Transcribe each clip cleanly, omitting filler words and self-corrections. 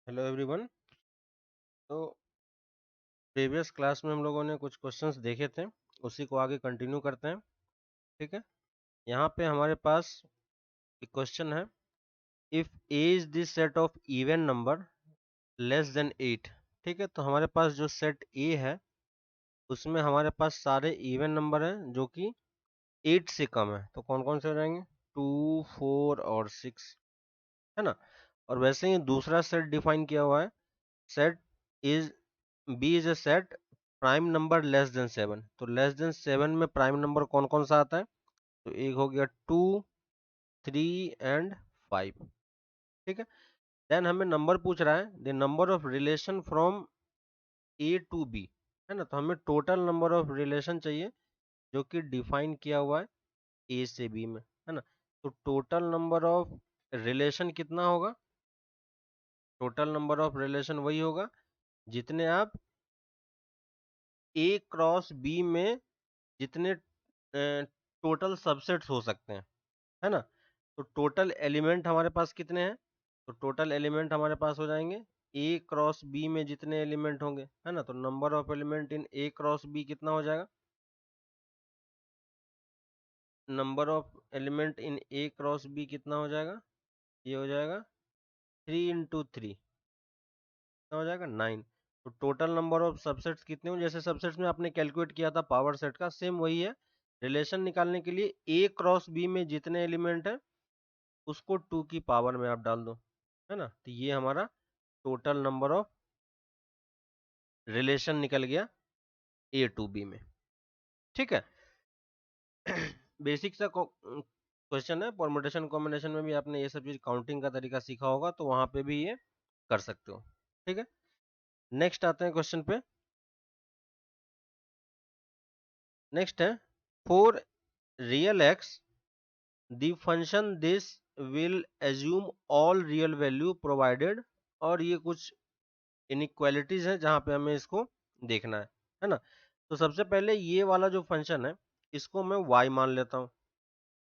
Hello everyone. तो previous class में हम लोगों ने कुछ क्वेश्चंस देखे थे, उसी को आगे कंटिन्यू करते हैं। ठीक है, यहाँ पे हमारे पास एक क्वेश्चन है, if A is this set of even number less then 8। ठीक है, तो हमारे पास जो सेट ए है उसमें हमारे पास सारे इवन नंबर हैं जो कि 8 से कम है। तो कौन कौन से हो जाएंगे? 2, 4 और 6, है ना। और वैसे ही दूसरा सेट डिफाइन किया हुआ है, set is B is a set prime number less than 7। तो लेस देन 7 में प्राइम नंबर कौन कौन सा आता है? तो एक हो गया 2, 3 एंड 5। ठीक है, देन हमें नंबर पूछ रहा है the number of relation from A to B, है ना। तो हमें टोटल नंबर ऑफ रिलेशन चाहिए जो कि डिफाइन किया हुआ है ए से बी में, है ना। तो टोटल नंबर ऑफ रिलेशन कितना होगा? टोटल नंबर ऑफ रिलेशन वही होगा जितने आप ए क्रॉस बी में जितने टोटल सबसेट्स हो सकते हैं, है ना। तो टोटल एलिमेंट हमारे पास कितने हैं? तो टोटल एलिमेंट हमारे पास हो जाएंगे ए क्रॉस बी में जितने एलिमेंट होंगे, है ना। तो number of element in A cross B कितना हो जाएगा? Number of element in A cross B कितना हो जाएगा? ये हो जाएगा 3 × 3, कितना हो जाएगा? 9। तो टोटल नंबर ऑफ सबसेट्स कितने होंगे? जैसे सबसेट्स में आपने कैलकुलेट किया था पावर सेट का, सेम वही है। रिलेशन निकालने के लिए ए क्रॉस बी में जितने एलिमेंट है उसको 2 की पावर में आप डाल दो, है ना। तो ये हमारा टोटल नंबर ऑफ रिलेशन निकल गया ए टू बी में। ठीक है, बेसिक सा क्वेश्चन है। परमुटेशन कॉम्बिनेशन में भी आपने ये सब चीज काउंटिंग का तरीका सीखा होगा, तो वहां पे भी ये कर सकते हो। ठीक है, नेक्स्ट आते हैं क्वेश्चन पे। नेक्स्ट है, for real x the function this will assume all real value provided. और ये कुछ इनइक्वालिटीज है जहां पे हमें इसको देखना है ना। तो सबसे पहले ये वाला जो फंक्शन है इसको मैं y मान लेता हूँ।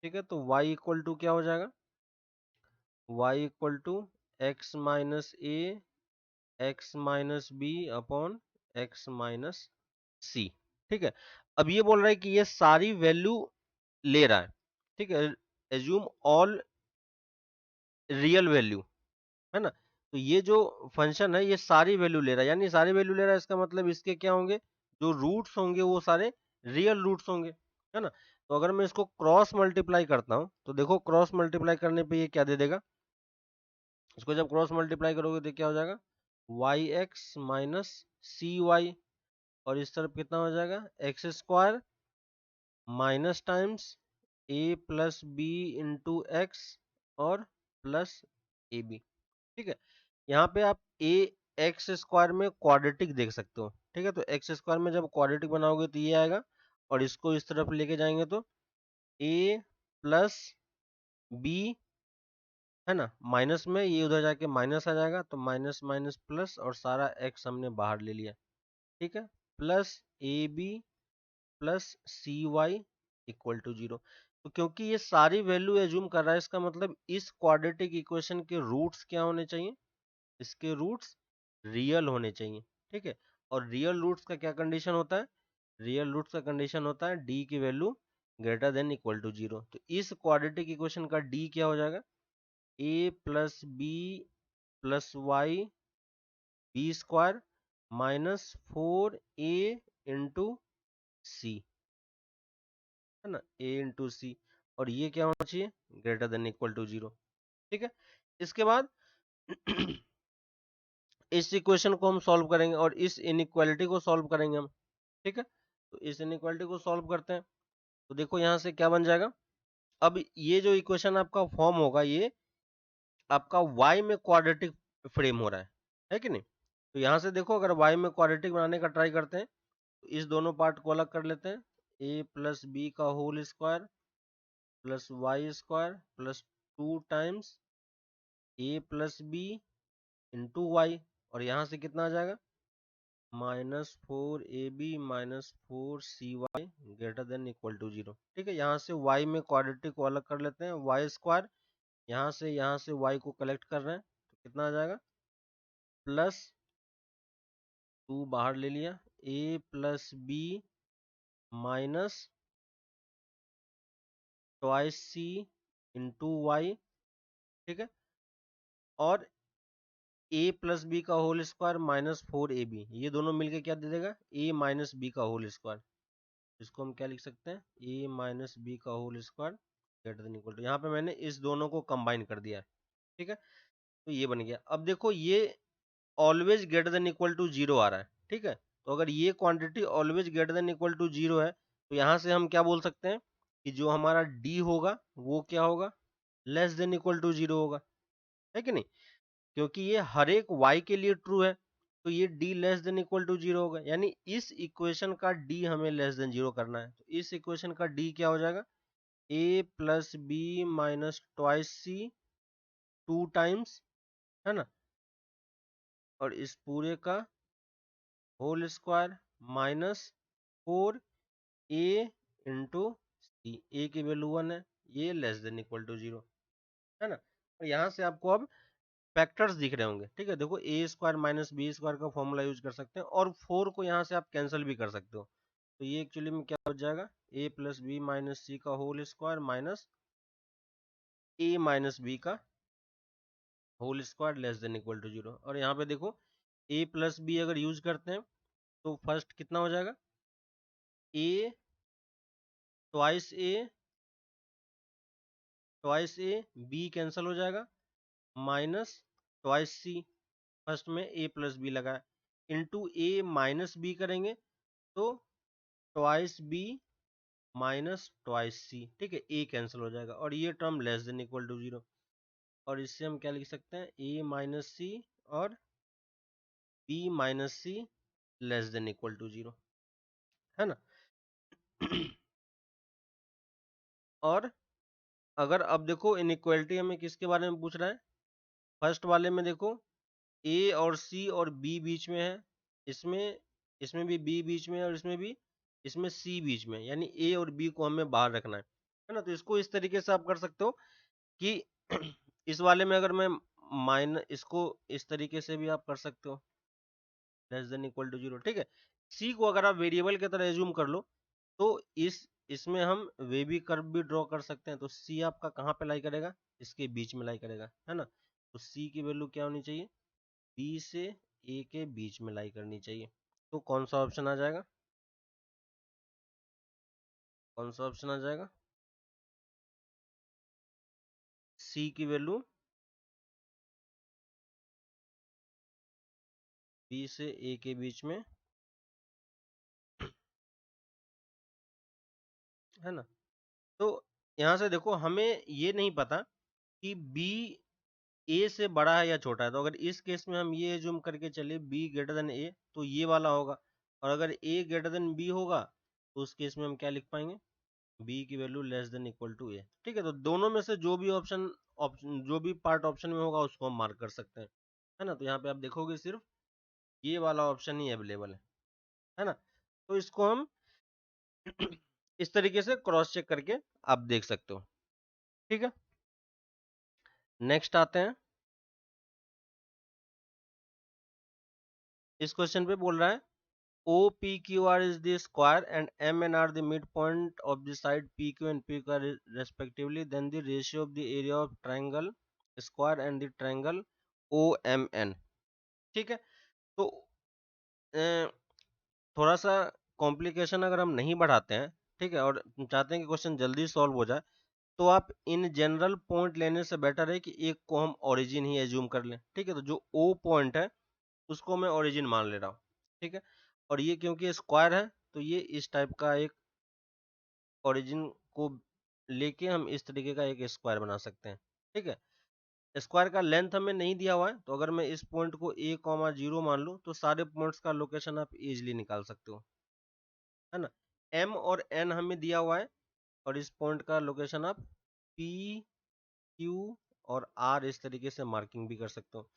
ठीक है, तो y इक्वल टू क्या हो जाएगा? y equal to x minus a x minus b upon x minus c. ठीक है, अब ये बोल रहा है कि ये सारी वैल्यू ले रहा है। ठीक है, एज्यूम ऑल रियल वैल्यू, है ना। तो ये जो फंक्शन है ये सारी वैल्यू ले रहा है, यानी सारी वैल्यू ले रहा है, इसका मतलब इसके क्या होंगे? जो रूट्स होंगे वो सारे रियल रूट्स होंगे, है ना। तो अगर मैं इसको क्रॉस मल्टीप्लाई करता हूं तो देखो क्रॉस मल्टीप्लाई करने पे ये क्या दे देगा? इसको जब क्रॉस मल्टीप्लाई करोगे तो क्या हो जाएगा? वाई एक्स माइनस सी वाई। और इस तरफ कितना हो जाएगा? एक्स स्क्वायर माइनस टाइम्स ए प्लस बी इंटू एक्स और प्लस ए बी। ठीक है, यहाँ पे आप ए एक्स स्क्वायर में क्वाड्रेटिक देख सकते हो। ठीक है, तो एक्स स्क्वायर में जब क्वाड्रेटिक बनाओगे तो ये आएगा, और इसको इस तरफ लेके जाएंगे तो ए प्लस बी, है ना। माइनस में ये उधर जाके माइनस आ जाएगा, तो माइनस माइनस प्लस और सारा एक्स हमने बाहर ले लिया। ठीक है, plus a b plus c y equal to 0। तो क्योंकि ये सारी वैल्यू एज्यूम कर रहा है, इसका मतलब इस क्वाड्रेटिक इक्वेशन के रूट्स क्या होने चाहिए? इसके रूट्स रियल होने चाहिए। ठीक है, और रियल रूट्स का क्या कंडीशन होता है? रियल रूट्स का कंडीशन होता है डी की value greater than equal to 0। तो इस क्वाड्रेटिक इक्वेशन का डी क्या हो जाएगा? A plus b plus y b square minus 4a into c, है ना, a इंटू सी। और ये क्या होना चाहिए? Greater than equal to 0। ठीक है, इसके बाद इस इक्वेशन को हम सॉल्व करेंगे और इस इनइक्वालिटी को सॉल्व करेंगे हम। ठीक है, तो इस इनइक्वालिटी को सॉल्व करते हैं। तो देखो यहाँ से क्या बन जाएगा? अब ये जो इक्वेशन आपका फॉर्म होगा ये आपका y में क्वाड्रेटिक फ्रेम हो रहा है कि नहीं? तो यहाँ से देखो अगर y में क्वाड्रेटिक बनाने का ट्राई करते हैं तो इस दोनों पार्ट को अलग कर लेते हैं। a प्लस बी का whole square plus y square plus 2 times a plus b into y. और यहाँ से कितना आ जाएगा? -4ab -4cy greater than equal to 0। ठीक है, यहाँ से y में क्वाड्रेटिक को अलग कर लेते हैं। वाई स्क्वायर यहाँ से y को कलेक्ट कर रहे हैं तो कितना आ जाएगा? प्लस 2 बाहर ले लिया, a plus b minus twice c into y, ठीक है, और ए प्लस बी का होल स्क्वायर माइनस 4ab, ये दोनों मिलके क्या दे देगा, ए माइनस बी का होल स्क्वायर। इसको हम क्या लिख सकते हैं, ए माइनस बी का whole square greater than equal to, यहाँ पे मैंने इस दोनों को कंबाइन कर दिया है, ठीक है, तो ये बन गया। अब देखो ये always greater than equal to zero आ रहा है, ठीक है, तो अगर ये quantity always greater than equal to zero है, तो यहाँ से हम क्या बोल सकते हैं कि जो हमारा डी होगा वो क्या होगा, less than equal to zero होगा, है कि नहीं, क्योंकि ये हर एक y के लिए ट्रू है, तो ये d less than equal to zero होगा, यानी इस इक्वेशन का d हमें लेस देन जीरो करना है, तो इस इक्वेशन का d क्या हो जाएगा, a plus b minus twice c 2 times, है ना, और इस पूरे का whole square minus 4a into c, a की वैल्यू 1 है, ये less than equal to zero, है ना, और यहाँ से आपको अब फैक्टर्स दिख रहे होंगे, ठीक है, देखो ए स्क्वायर माइनस बी स्क्वायर का फॉर्मूला यूज कर सकते हैं, और 4 को यहाँ से आप कैंसिल भी कर सकते हो, तो ये एक्चुअली में क्या हो जाएगा, a plus b minus c का whole square minus a minus b का whole square less than equal to zero, और यहाँ पे देखो ए प्लस बी अगर यूज करते हैं तो फर्स्ट कितना हो जाएगा, a twice a b cancel हो जाएगा, माइनस ट्वाइस सी, फर्स्ट में ए प्लस बी लगाया, इंटू ए माइनस बी करेंगे तो twice b minus twice c, ठीक है, ए कैंसिल हो जाएगा, और ये term less than equal to zero, और इससे हम क्या लिख सकते हैं, ए माइनस सी और b minus c less than equal to zero, है ना। और अगर अब देखो इनइक्वालिटी हमें किसके बारे में पूछ रहा है, फर्स्ट वाले में देखो ए और सी और बी बीच में है, इसमें इसमें भी बी बीच में है, और इसमें सी बीच में है, यानी ए और बी को हमें बाहर रखना है ना, तो इसको इस तरीके से आप कर सकते हो कि इस वाले में अगर मैं इसको इस तरीके से भी आप कर सकते हो, less than equal to zero, ठीक है, सी को अगर आप वेरिएबल की तरह एज्यूम कर लो तो इसमें हम वे भी कर्व भी ड्रॉ कर सकते हैं, तो सी आपका कहाँ पे लाई करेगा, इसके बीच में लाई करेगा, है ना, तो सी की वैल्यू क्या होनी चाहिए, बी से ए के बीच में लाई करनी चाहिए, तो कौन सा ऑप्शन आ जाएगा, कौन सा ऑप्शन आ जाएगा, सी की वैल्यू बी से ए के बीच में, है ना, तो यहाँ से देखो हमें ये नहीं पता कि बी ए से बड़ा है या छोटा है, तो अगर इस केस में हम ये एज्यूम करके चले बी ग्रेटर देन ए, तो ये वाला होगा, और अगर ए ग्रेटर देन बी होगा तो उस केस में हम क्या लिख पाएंगे, बी की value less than equal to a, ठीक है, तो दोनों में से जो भी ऑप्शन जो भी पार्ट ऑप्शन में होगा उसको हम मार्क कर सकते हैं, है ना, तो यहाँ पे आप देखोगे सिर्फ ये वाला ऑप्शन ही अवेलेबल है ना, तो इसको हम इस तरीके से क्रॉस चेक करके आप देख सकते हो, ठीक है, नेक्स्ट आते हैं, इस क्वेश्चन पे बोल रहा है OPQR is the square and MN are the midpoint of the side PQ and PQR respectively. Then the ratio of the area of triangle square and the triangle OMN. ठीक है, तो थोड़ा सा कॉम्प्लिकेशन अगर हम नहीं बढ़ाते हैं, ठीक है, और चाहते हैं कि क्वेश्चन जल्दी सॉल्व हो जाए, तो आप इन जनरल पॉइंट लेने से बेटर है कि एक को हम ओरिजिन ही एज्यूम कर लें, ठीक है, तो जो O पॉइंट है उसको मैं ओरिजिन मान ले रहा हूँ, ठीक है, और ये क्योंकि स्क्वायर है तो ये इस टाइप का एक ओरिजिन को लेके हम इस तरीके का एक स्क्वायर बना सकते हैं, ठीक है, स्क्वायर का लेंथ हमें नहीं दिया हुआ है, तो अगर मैं इस पॉइंट को a,0 मान लूँ तो सारे पॉइंट्स का लोकेशन आप इजिली निकाल सकते हो, है ना, m और n हमें दिया हुआ है, और इस पॉइंट का लोकेशन आप p q और r इस तरीके से मार्किंग भी कर सकते हो,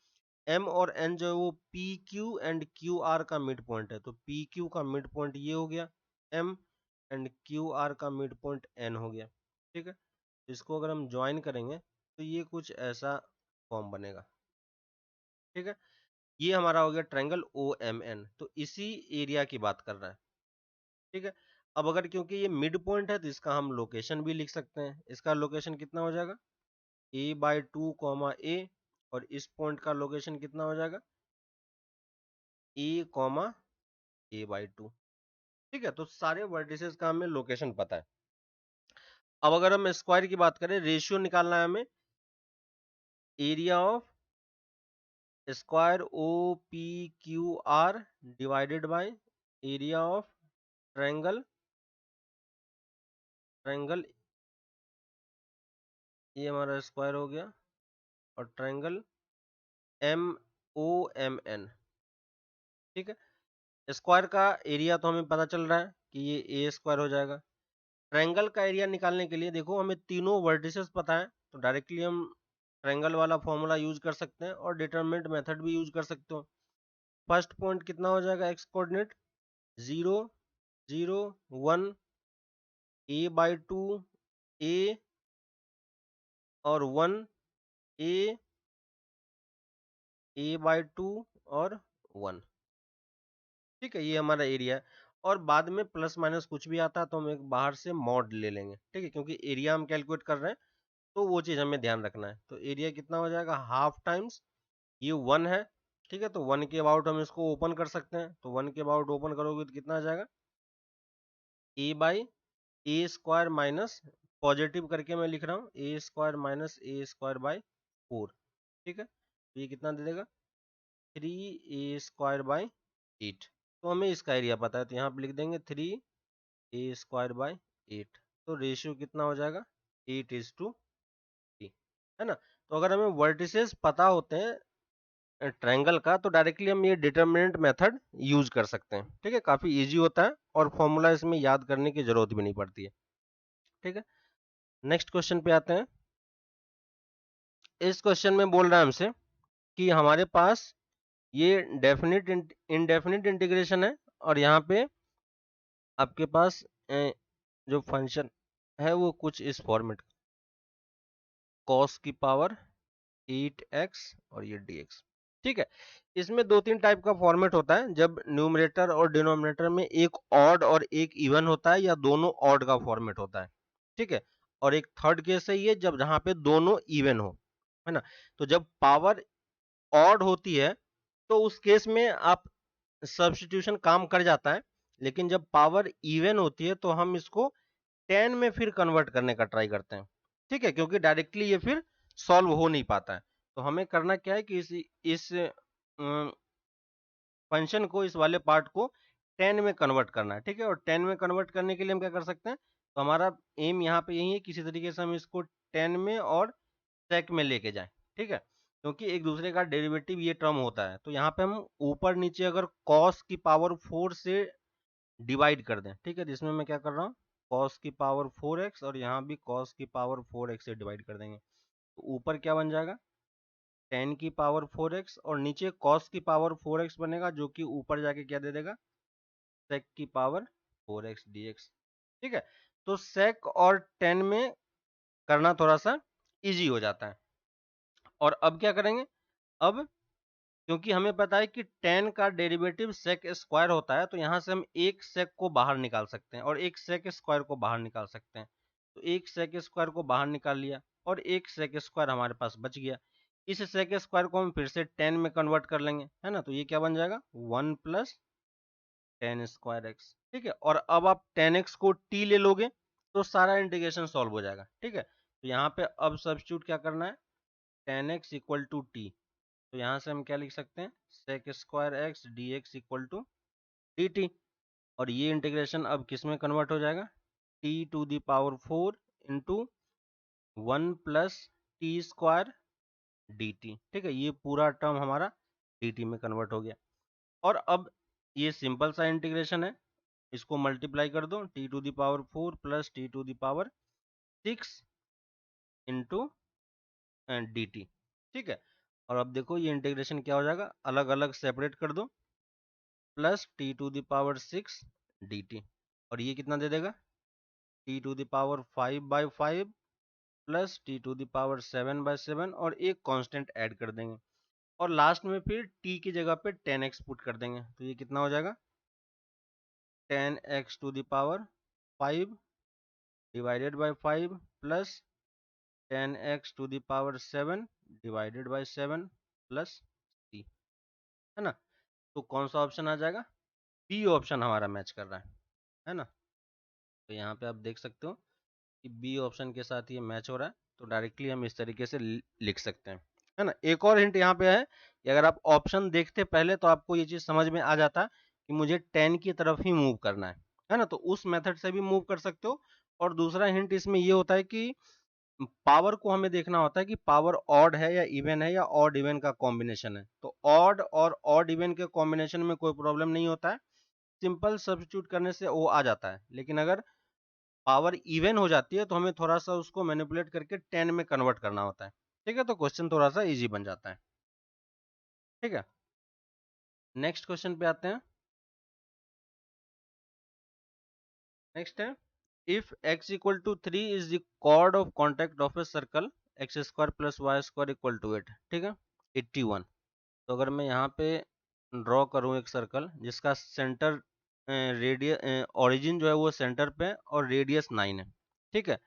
m और n जो है वो P Q and Q R का मिड पॉइंट है, तो पी क्यू का मिड पॉइंट ये हो गया m, एंड क्यू आर का मिड पॉइंट n हो गया, ठीक है, इसको अगर हम ज्वाइन करेंगे तो ये कुछ ऐसा फॉर्म बनेगा, ठीक है, ये हमारा हो गया ट्रायंगल ओ एम एन, तो इसी एरिया की बात कर रहा है। ठीक है, अब अगर क्योंकि ये मिड पॉइंट है तो इसका हम लोकेशन भी लिख सकते हैं। इसका लोकेशन कितना हो जाएगा, a/2 कॉमा ए, और इस पॉइंट का लोकेशन कितना हो जाएगा, a कॉमा a/2। ठीक है, तो सारे वर्टिसेस का हमें लोकेशन पता है। अब अगर हम स्क्वायर की बात करें, रेशियो निकालना है हमें, area of square O P Q R divided by area of triangle, triangle ये हमारा स्क्वायर हो गया, और triangle M O M N. ठीक है, स्क्वायर का एरिया तो हमें पता चल रहा है कि ये ए स्क्वायर हो जाएगा। ट्रायंगल का एरिया निकालने के लिए देखो हमें तीनों वर्टिसेस पता है, तो डायरेक्टली हम ट्रायंगल वाला फॉर्मूला यूज कर सकते हैं और डिटरमिनेंट मेथड भी यूज कर सकते हो। फर्स्ट पॉइंट कितना हो जाएगा, एक्स कोऑर्डिनेट 0 0 1, a/2 a, और 1 a, a/2 और 1। ठीक है, ये हमारा एरिया है, और बाद में प्लस माइनस कुछ भी आता है तो हम एक बाहर से मॉड ले लेंगे। ठीक है, क्योंकि एरिया हम कैलकुलेट कर रहे हैं तो वो चीज हमें ध्यान रखना है। तो एरिया कितना हो जाएगा, हाफ टाइम्स ये 1 है। ठीक है, तो 1 के अबाउट हम इसको ओपन कर सकते हैं, तो 1 के अबाउट ओपन करोगे तो कितना आ जाएगा, a/a² माइनस, पॉजिटिव करके मैं लिख रहा हूँ, a² माइनस a²/4। ठीक है, तो ये कितना दे देगा, 3a²/8। तो हमें इसका एरिया पता है, तो यहाँ पे लिख देंगे 3a²/8। तो रेशियो कितना हो जाएगा, 8:3, है ना। तो अगर हमें वर्टिसेस पता होते हैं ट्रायंगल का, तो डायरेक्टली हम ये डिटरमिनेंट मेथड यूज कर सकते हैं। ठीक है, काफी इजी होता है और फॉर्मूला इसमें याद करने की जरूरत भी नहीं पड़ती है। ठीक है, नेक्स्ट क्वेश्चन पे आते हैं। इस क्वेश्चन में बोल रहा है हमसे कि हमारे पास ये डेफिनिट इनडेफिनिट इंटीग्रेशन है, और यहाँ पे आपके पास जो फंक्शन है वो कुछ इस फॉर्मेट, cos की पावर 8x और ये dx। ठीक है, इसमें दो तीन टाइप का फॉर्मेट होता है, जब न्यूमरेटर और डिनोमिनेटर में एक ऑड और एक इवन होता है, या दोनों ऑड का फॉर्मेट होता है। ठीक है, और एक थर्ड केस है ये, जब जहां पे दोनों इवन हो, है ना। तो जब पावर ऑड होती है तो उस केस में आप सब्स्टिट्यूशन काम कर जाता है, लेकिन जब पावर इवन होती है तो हम इसको 10 में फिर कन्वर्ट करने का ट्राई करते हैं। ठीक है, क्योंकि डायरेक्टली ये फिर सॉल्व हो नहीं पाता है। तो हमें करना क्या है कि इस फंक्शन को, इस वाले पार्ट को 10 में कन्वर्ट करना है। ठीक है, और 10 में कन्वर्ट करने के लिए हम क्या कर सकते हैं, तो हमारा एम यहाँ पे यही है, किसी तरीके से हम इसको 10 में और सेक में लेके जाएं। ठीक है, क्योंकि एक दूसरे का डेरिवेटिव ये टर्म होता है, तो यहाँ पे हम ऊपर नीचे अगर cos की पावर 4 से डिवाइड कर दें। ठीक है, जिसमें मैं क्या कर रहा हूँ, cos की पावर 4x, और यहाँ भी cos की पावर 4x से डिवाइड कर देंगे, तो ऊपर क्या बन जाएगा, 10 की पावर 4x, और नीचे cos की पावर 4x बनेगा, जो कि ऊपर जाके क्या दे देगा, sec की पावर 4x dx। ठीक है, तो sec और 10 में करना थोड़ा सा इजी हो जाता है। और अब क्या करेंगे, अब क्योंकि हमें पता है कि 10 का डेरिवेटिव सेक स्क्वायर होता है, तो यहाँ से हम एक सेक को बाहर निकाल सकते हैं और एक सेक स्क्वायर को बाहर निकाल सकते हैं। तो एक सेक स्क्वायर को बाहर निकाल लिया और एक सेक स्क्वायर हमारे पास बच गया। इस सेक स्क्वायर को हम फिर से 10 में कन्वर्ट कर लेंगे, है ना। तो ये क्या बन जाएगा, 1 प्लस 10² x। ठीक है, और अब आप 10x को t ले लोगे तो सारा इंटीग्रेशन सॉल्व हो जाएगा। ठीक है, तो यहाँ पे अब सब्स्टिट्यूट क्या करना है, 10x इक्वल टू टी। तो यहाँ से हम क्या लिख सकते हैं, sec square x d x equal to d t. और ये इंटीग्रेशन अब किस में कन्वर्ट हो जाएगा, t⁴ into 1 plus T square D T. ठीक है, ये पूरा टर्म हमारा डी टी में कन्वर्ट हो गया। और अब ये सिंपल सा इंटीग्रेशन है, इसको मल्टीप्लाई कर दो, t⁴ plus t⁴ 6 into D T. ठीक है, और अब देखो ये इंटीग्रेशन क्या हो जाएगा, अलग अलग सेपरेट कर दो, प्लस t⁴ 6 dt। और ये कितना दे देगा, t⁵/5 प्लस t⁵ 7/7, और एक कांस्टेंट ऐड कर देंगे। और लास्ट में फिर t की जगह पे 10x पुट कर देंगे, तो ये कितना हो जाएगा 10x to the power 5 divided by 5 plus 10x to the power 7 divided by 7 plus c, है ना। तो कौन सा ऑप्शन आ जाएगा, बी ऑप्शन हमारा मैच कर रहा है ना। तो यहाँ पे आप देख सकते हो कि बी ऑप्शन के साथ ये मैच हो रहा है, तो डायरेक्टली हम इस तरीके से लिख सकते हैं, है ना। एक और हिंट यहाँ पे है कि अगर आप ऑप्शन देखते पहले तो आपको ये चीज समझ में आ जाता कि मुझे 10 की तरफ ही मूव करना है ना, तो उस मेथड से भी मूव कर सकते हो। और दूसरा हिंट इसमें ये होता है कि पावर को हमें देखना होता है कि पावर ऑड है या इवन है या ऑड इवन का कॉम्बिनेशन है, तो ऑड और ऑड इवन के कॉम्बिनेशन में कोई प्रॉब्लम नहीं होता है, सिंपल सब्स्टिट्यूट करने से वो आ जाता है। लेकिन अगर पावर इवन हो जाती है तो हमें थोड़ा सा उसको मैनिपुलेट करके 10 में कन्वर्ट करना होता है, ठीक है। तो क्वेश्चन थोड़ा सा इजी बन जाता है, ठीक है। नेक्स्ट क्वेश्चन पे आते हैं। नेक्स्ट है, if x equal to 3 is the chord of contact of a circle x square plus y square equal to 8, ठीक है, 81। तो अगर मैं यहाँ पे ड्रॉ करूँ एक सर्कल जिसका सेंटर रेडियस ओरिजिन जो है वो सेंटर पे है और रेडियस 9 है, ठीक है,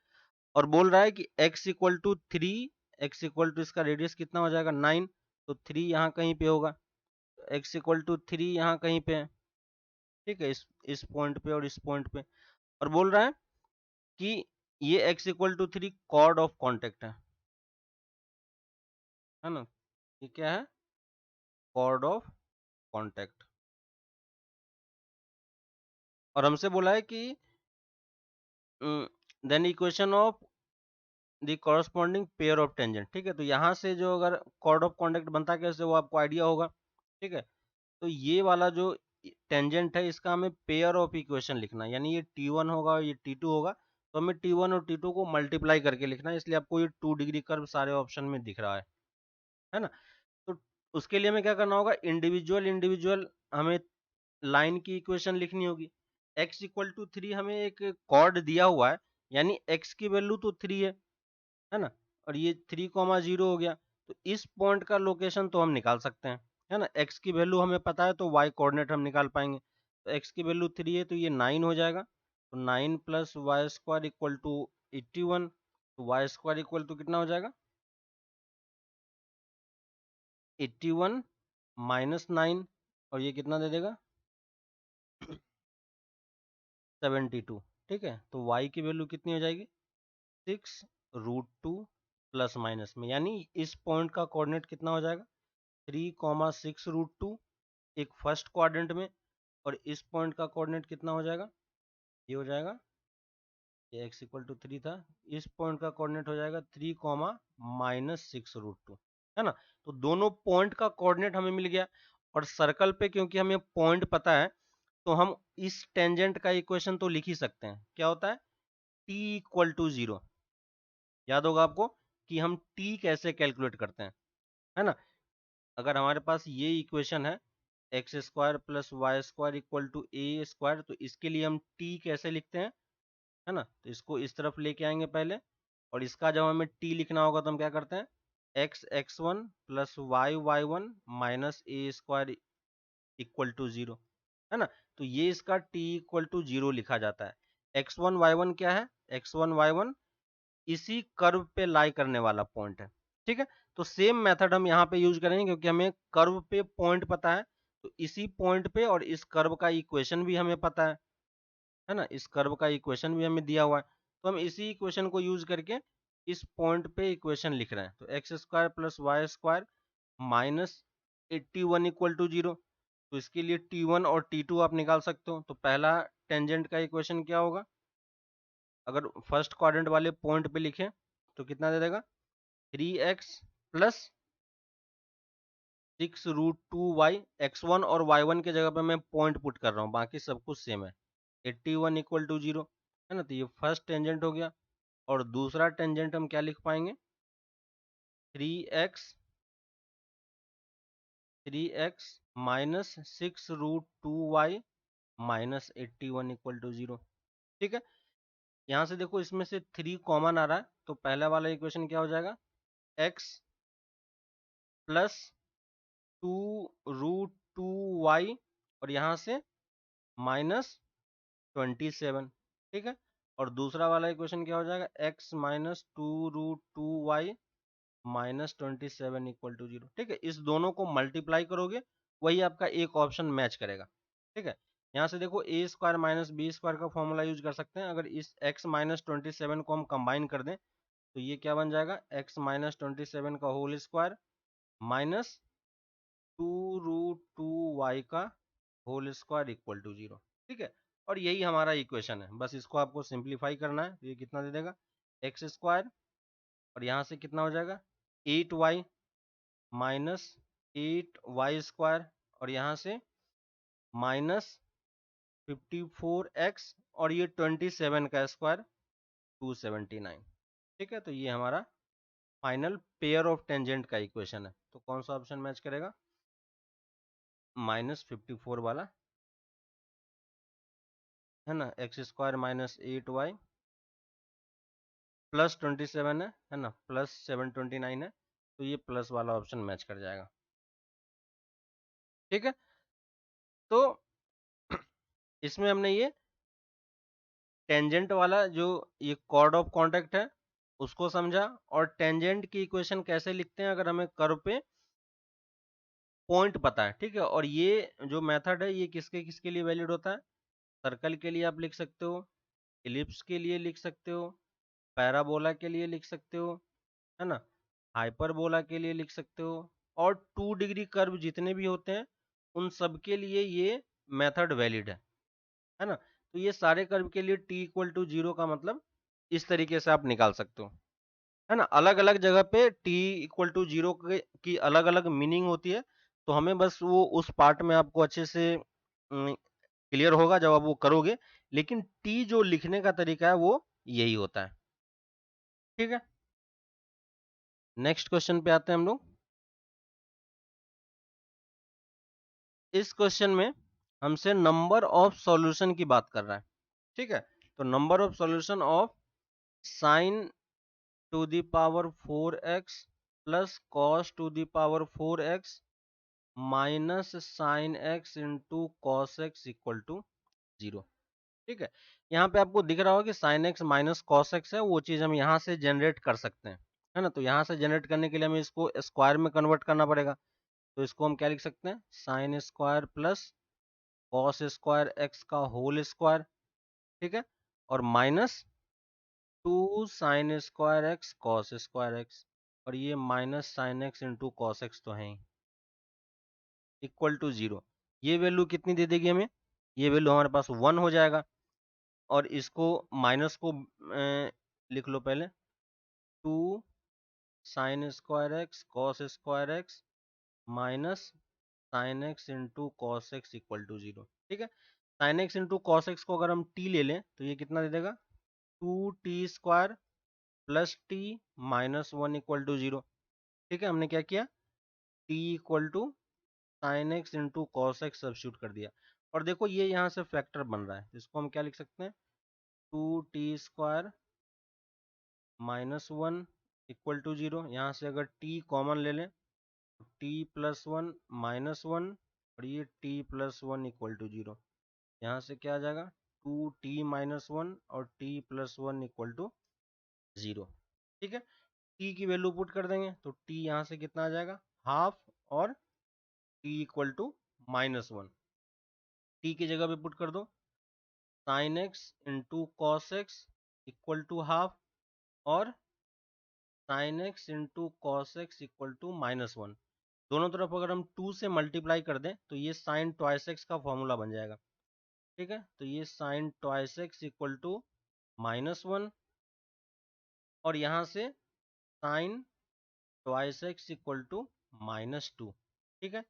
और बोल रहा है कि x equal to 3, x equal to इसका रेडियस कितना हो जाएगा 9, तो 3 यहाँ कहीं पे होगा, x इक्वल टू 3 यहाँ कहीं पे है, ठीक है, इस पॉइंट पे और इस पॉइंट पे, और बोल रहा है कि ये x equal to 3 chord of contact है ना। ये क्या है, कॉर्ड ऑफ कॉन्टेक्ट। और हमसे बोला है कि then equation of the corresponding pair of tangent, ठीक है। तो यहाँ से जो अगर कॉर्ड ऑफ कॉन्टेक्ट बनता कैसे वो आपको आइडिया होगा, ठीक है। तो ये वाला जो टेंजेंट है इसका हमें पेयर ऑफ इक्वेशन लिखना है, यानी ये T1 होगा और ये T2 होगा, तो हमें T1 और T2 को मल्टीप्लाई करके लिखना है, इसलिए आपको ये 2 डिग्री कर्व सारे ऑप्शन में दिख रहा है ना। तो उसके लिए हमें क्या करना होगा, इंडिविजुअल इंडिविजुअल हमें लाइन की इक्वेशन लिखनी होगी। x इक्वल टू 3 हमें एक कॉर्ड दिया हुआ है, यानी x की वैल्यू तो 3 है ना, और ये 3,0 हो गया, तो इस पॉइंट का लोकेशन तो हम निकाल सकते हैं, है ना। x की वैल्यू हमें पता है तो y कोऑर्डिनेट हम निकाल पाएंगे, तो x की वैल्यू 3 है तो ये 9 हो जाएगा, तो 9 plus y square equal to 81, तो वाई स्क्वायर इक्वल टू कितना हो जाएगा 81 माइनस 9, और ये कितना दे देगा 72, ठीक है। तो y की वैल्यू कितनी हो जाएगी 6√2 प्लस माइनस में, यानी इस पॉइंट का कोऑर्डिनेट कितना हो जाएगा 3,6√2 एक फर्स्ट क्वाड्रेंट में, और इस पॉइंट का कोऑर्डिनेट कितना हो जाएगा, ये हो जाएगा, ये x इक्वल टू 3 था, इस पॉइंट का कोऑर्डिनेट हो जाएगा 3,-6√2, है ना। तो दोनों पॉइंट का कोऑर्डिनेट हमें मिल गया, और सर्कल पे क्योंकि हमें पॉइंट पता है तो हम इस टेंजेंट का इक्वेशन तो लिख ही सकते हैं, क्या होता है t इक्वल टू 0, याद होगा आपको कि हम t कैसे कैलकुलेट करते हैं, है ना। अगर हमारे पास ये इक्वेशन है x square plus y square equal to a square, तो इसके लिए हम t कैसे लिखते हैं, है ना, तो इसको इस तरफ लेके आएंगे पहले, और इसका जब हमें t लिखना होगा तो हम क्या करते हैं x(x1) plus y(y1) minus a square equal to 0, है ना। तो ये इसका t इक्वल टू 0 लिखा जाता है। x1 y1 क्या है, x1 y1 इसी कर्व पे लाई करने वाला पॉइंट है, ठीक है। तो सेम मेथड हम यहाँ पे यूज करेंगे क्योंकि हमें कर्व पे पॉइंट पता है, तो इसी पॉइंट पे और इस कर्व का इक्वेशन भी हमें पता है ना, इस कर्व का इक्वेशन भी हमें दिया हुआ है, तो हम इसी इक्वेशन को यूज करके इस पॉइंट पे इक्वेशन लिख रहे हैं। तो x square plus y square minus 81 equal to 0, तो इसके लिए T1 और T2 आप निकाल सकते हो। तो पहला टेंजेंट का इक्वेशन क्या होगा, अगर फर्स्ट क्वाड्रेंट वाले पॉइंट पे लिखें तो कितना दे देगा 3x प्लस 6√2y, x1 और y1 के जगह पे मैं पॉइंट पुट कर रहा हूँ, बाकी सब कुछ सेम है, 81 इक्वल टू 0, है ना। तो ये फर्स्ट टेंजेंट हो गया, और दूसरा टेंजेंट हम क्या लिख पाएंगे 3x minus 6√2y minus 81 equal to 0, ठीक है। यहाँ से देखो इसमें से 3 कॉमन आ रहा है, तो पहला वाला इक्वेशन क्या हो जाएगा x प्लस 2√2y और यहाँ से -27, ठीक है। और दूसरा वाला इक्वेशन क्या हो जाएगा, x minus 2√2y -27 equal to 0, ठीक है। इस दोनों को मल्टीप्लाई करोगे, वही आपका एक ऑप्शन मैच करेगा, ठीक है। यहाँ से देखो a square minus b square का फॉर्मूला यूज कर सकते हैं। अगर इस x माइनस 27 को हम कंबाइन कर दें तो ये क्या बन जाएगा, x माइनस 27 का होल स्क्वायर माइनस 2√2y का होल स्क्वायर इक्वल टू 0, ठीक है। और यही हमारा इक्वेशन है, बस इसको आपको सिंप्लीफाई करना है। तो ये कितना दे देगा, एक्स स्क्वायर और यहाँ से कितना हो जाएगा 8y माइनस 8y स्क्वायर और यहाँ से -54x और ये 27 का स्क्वायर 279, ठीक है। तो ये हमारा फाइनल पेयर ऑफ टेंजेंट का इक्वेशन है। तो कौन सा ऑप्शन मैच करेगा, -54 वाला, है ना। X square minus 8y plus 27 है ना, प्लस 729 है, तो ये प्लस वाला ऑप्शन मैच कर जाएगा, ठीक है। तो इसमें हमने ये टेंजेंट वाला जो ये कॉर्ड ऑफ कॉन्टैक्ट है उसको समझा, और टेंजेंट की इक्वेशन कैसे लिखते हैं अगर हमें कर्व पे पॉइंट पता है, ठीक है। और ये जो मेथड है ये किसके किसके लिए वैलिड होता है, सर्कल के लिए आप लिख सकते हो, इलिप्स के लिए लिख सकते हो, पैराबोला के लिए लिख सकते हो, है ना, हाइपरबोला के लिए लिख सकते हो, और 2 डिग्री कर्व जितने भी होते हैं उन सब के लिए ये मेथड वैलिड है ना। तो ये सारे कर्व के लिए t इक्वल टू 0 का मतलब इस तरीके से आप निकाल सकते हो, है ना। अलग अलग जगह पे t इक्वल टू 0 की अलग अलग मीनिंग होती है। तो हमें बस वो उस पार्ट में आपको अच्छे से क्लियर होगा जब आप वो करोगे, लेकिन t जो लिखने का तरीका है वो यही होता है, ठीक है। नेक्स्ट क्वेश्चन पे आते हैं हम लोग। इस क्वेश्चन में हमसे नंबर ऑफ सॉल्यूशन की बात कर रहा है, ठीक है। तो number of solution of sine to the power 4x plus cos to the power 4x minus sine x into cos x equal to 0, ठीक है। यहाँ पे आपको दिख रहा होगा कि sine x minus cos x है, वो चीज हम यहाँ से जनरेट कर सकते हैं, है ना। तो यहाँ से जनरेट करने के लिए हमें इसको स्क्वायर में कन्वर्ट करना पड़ेगा। तो इसको हम क्या लिख सकते हैं, sine square plus cos square x का होल स्क्वायर, ठीक है, और minus 2 sine square x cos square x, और ये minus sine x into cos x तो है ही, इक्वल टू 0। ये वैल्यू कितनी दे देगी हमें, ये वैल्यू हमारे पास 1 हो जाएगा। और इसको माइनस को लिख लो पहले, 2 sine square x cos square x minus sine x into cos x equal to 0, ठीक है। Sine x into cos x को अगर हम t ले लें तो ये कितना दे देगा, 2t² plus t minus 1 equal to 0, ठीक है। हमने क्या किया, t equal to sine x into cos x substitute कर दिया। और देखो ये यहाँ से फैक्टर बन रहा है, इसको हम क्या लिख सकते हैं, 2t² माइनस 1 इक्वल टू 0। यहाँ से अगर t कॉमन ले लें तो t प्लस 1 माइनस 1 और ये t प्लस 1 इक्वल टू 0। यहाँ से क्या आ जाएगा, 2t माइनस 1 और t प्लस 1 इक्वल टू 0, ठीक है। t की वैल्यू पुट कर देंगे तो t यहाँ से कितना आ जाएगा, हाफ, और t इक्वल टू -1, t की जगह पे पुट कर दो sine x into cos x equal to half, और sine x into cos x equal to -1। दोनों तरफ अगर हम 2 से मल्टीप्लाई कर दें तो ये साइन ट्वाइस एक्स का फॉर्मूला बन जाएगा, ठीक है। तो ये sine twice x equal to -1, और यहाँ से sine twice x equal to -2, ठीक है।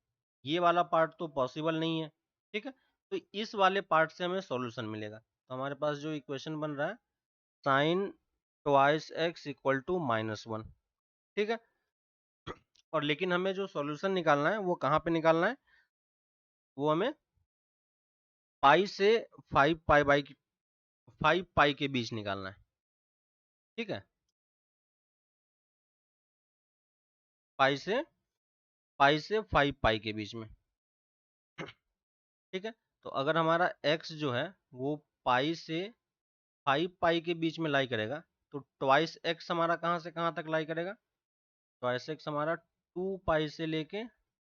ये वाला पार्ट तो पॉसिबल नहीं है, ठीक है। तो इस वाले पार्ट से हमें सॉल्यूशन मिलेगा। तो हमारे पास जो इक्वेशन बन रहा है, sine twice x equal to -1, ठीक है। और लेकिन हमें जो सॉल्यूशन निकालना है वो कहाँ पे निकालना है, वो हमें पाई से 5 पाई के बीच निकालना है, ठीक है, पाई से पाई से 5 पाई के बीच में। ठीक है, तो अगर हमारा x जो है वो पाई से 5 पाई के बीच में लाई करेगा, तो ट्वाइस x हमारा कहाँ से कहाँ तक लाई करेगा? ट्वाइस x हमारा 2 पाई से लेके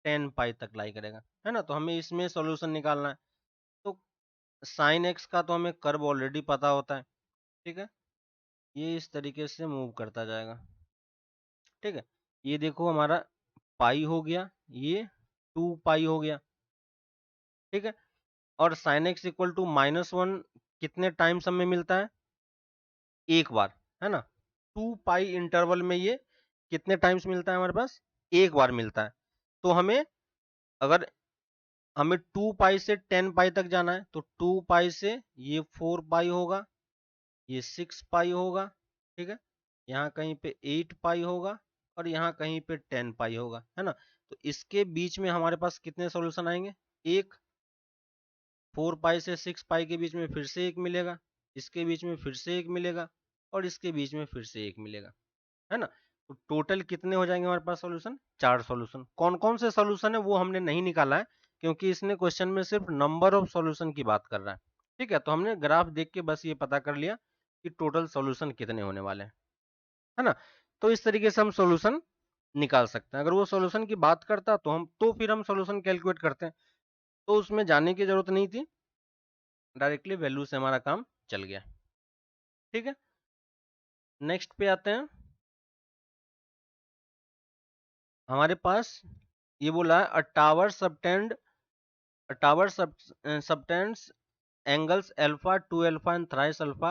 10 पाई तक लाई करेगा, है ना। तो हमें इसमें सॉल्यूशन निकालना है। तो साइन x का तो हमें कर्व ऑलरेडी पता होता है। ठीक है, ये इस तरीके से मूव करता जाएगा। ठीक है, ये देखो हमारा पाई हो गया, ये 2 पाई हो गया। ठीक है, और साइन एक्स इक्वल टू -1 कितने टाइम्स हमें मिलता है? एक बार, है ना। 2 पाई इंटरवल में ये कितने टाइम्स मिलता है हमारे पास? एक बार मिलता है। तो हमें, अगर हमें 2 पाई से 10 पाई तक जाना है, तो 2 पाई से ये 4 पाई होगा, ये 6 पाई होगा। ठीक है, यहाँ कहीं पे 8 पाई होगा और यहाँ कहीं पे 10 पाई होगा, है ना। तो इसके बीच में हमारे पास कितने सॉल्यूशन आएंगे? एक। 4 पाई से 6 पाई के बीच में फिर से एक मिलेगा, इसके बीच में फिर से एक मिलेगा और इसके बीच में फिर से एक मिलेगा, है ना। तो टोटल कितने हो जाएंगे हमारे पास सॉल्यूशन? 4 सॉल्यूशन। कौन कौन से सॉल्यूशन है वो हमने नहीं निकाला है, क्योंकि इसने क्वेश्चन में सिर्फ नंबर ऑफ सॉल्यूशन की बात कर रहा है। ठीक है, तो हमने ग्राफ देख के बस ये पता कर लिया कि टोटल सॉल्यूशन कितने होने वाले हैं, है ना। तो इस तरीके से हम सॉल्यूशन निकाल सकते हैं। अगर वो सॉल्यूशन की बात करता तो फिर हम सॉल्यूशन कैलकुलेट करते हैं, तो उसमें जाने की जरूरत नहीं थी, डायरेक्टली वैल्यू से हमारा काम चल गया। ठीक है, नेक्स्ट पे आते हैं। हमारे पास ये बोला है अ tower subtends angles alpha, 2 alpha and thrice alpha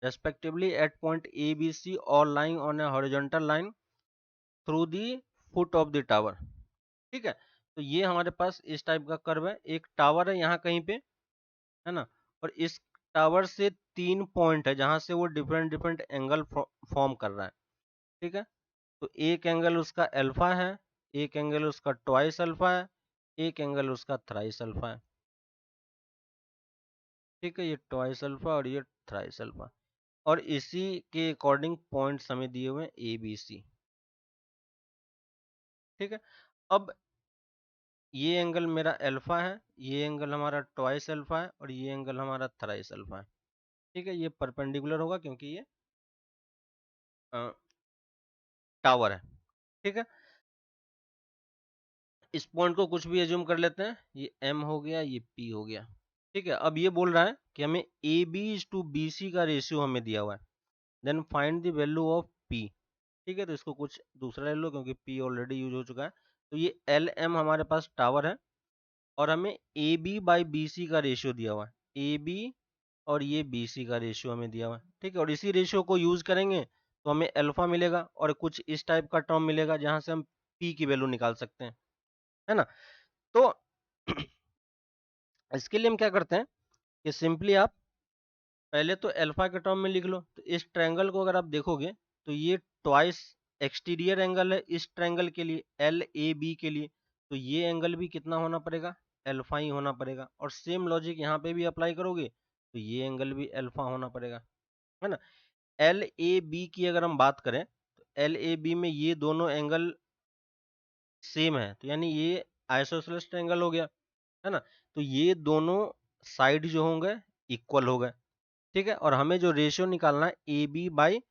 respectively at point ABC or lying on a horizontal line through the foot of the tower। ठीक है, तो ये हमारे पास इस टाइप का कर्व है। एक टावर है यहाँ कहीं पे, है ना, और इस टावर से 3 पॉइंट है जहां से वो डिफरेंट डिफरेंट एंगल फॉर्म कर रहा है। ठीक है, तो एक एंगल उसका अल्फा है, एक एंगल उसका ट्वाइस अल्फा है, एक एंगल उसका थ्राइस अल्फा है। ठीक है, ये ट्वाइस अल्फा और ये थ्राइस अल्फा, और इसी के अकॉर्डिंग पॉइंट्स हमें दिए हुए हैं ए बी सी। ठीक है, अब ये एंगल मेरा अल्फा है, ये एंगल हमारा ट्वाइस अल्फा है और ये एंगल हमारा थ्राइस अल्फा है। ठीक है, ये परपेंडिकुलर होगा क्योंकि ये टावर है। ठीक है, इस पॉइंट को कुछ भी एज्यूम कर लेते हैं, ये एम हो गया, ये पी हो गया। ठीक है, अब ये बोल रहा है कि हमें ए बी टू बी सी का रेशियो हमें दिया हुआ है, then find the value of p. ठीक है, तो इसको कुछ दूसरा ले लो क्योंकि पी ऑलरेडी यूज हो चुका है। तो ये एल एम हमारे पास टावर है और हमें ए बी बाई बी सी का रेशियो दिया हुआ है, ए बी और ये बी सी का रेशियो हमें दिया हुआ है। ठीक है, और इसी रेशियो को यूज करेंगे तो हमें अल्फा मिलेगा और कुछ इस टाइप का टर्म मिलेगा जहां से हम पी की वैल्यू निकाल सकते हैं, है ना। तो इसके लिए हम क्या करते हैं कि सिंपली आप पहले तो अल्फा के टर्म में लिख लो। तो इस ट्रायंगल को अगर आप देखोगे तो ये ट्वाइस एक्सटीरियर एंगल है इस ट्रायंगल के लिए, एल ए बी के लिए, तो ये एंगल भी कितना होना पड़ेगा? अल्फा ही होना पड़ेगा। और सेम लॉजिक यहाँ पे भी अप्लाई करोगे तो ये एंगल भी अल्फा होना पड़ेगा, है ना। एल ए बी की अगर हम बात करें तो एल ए बी में ये दोनों एंगल सेम है, तो यानी ये आइसोसेलेस ट्रायंगल हो गया, है ना। तो ये दोनों साइड जो होंगे इक्वल हो गए। ठीक है, और हमें जो रेशियो निकालना है ए बी बाई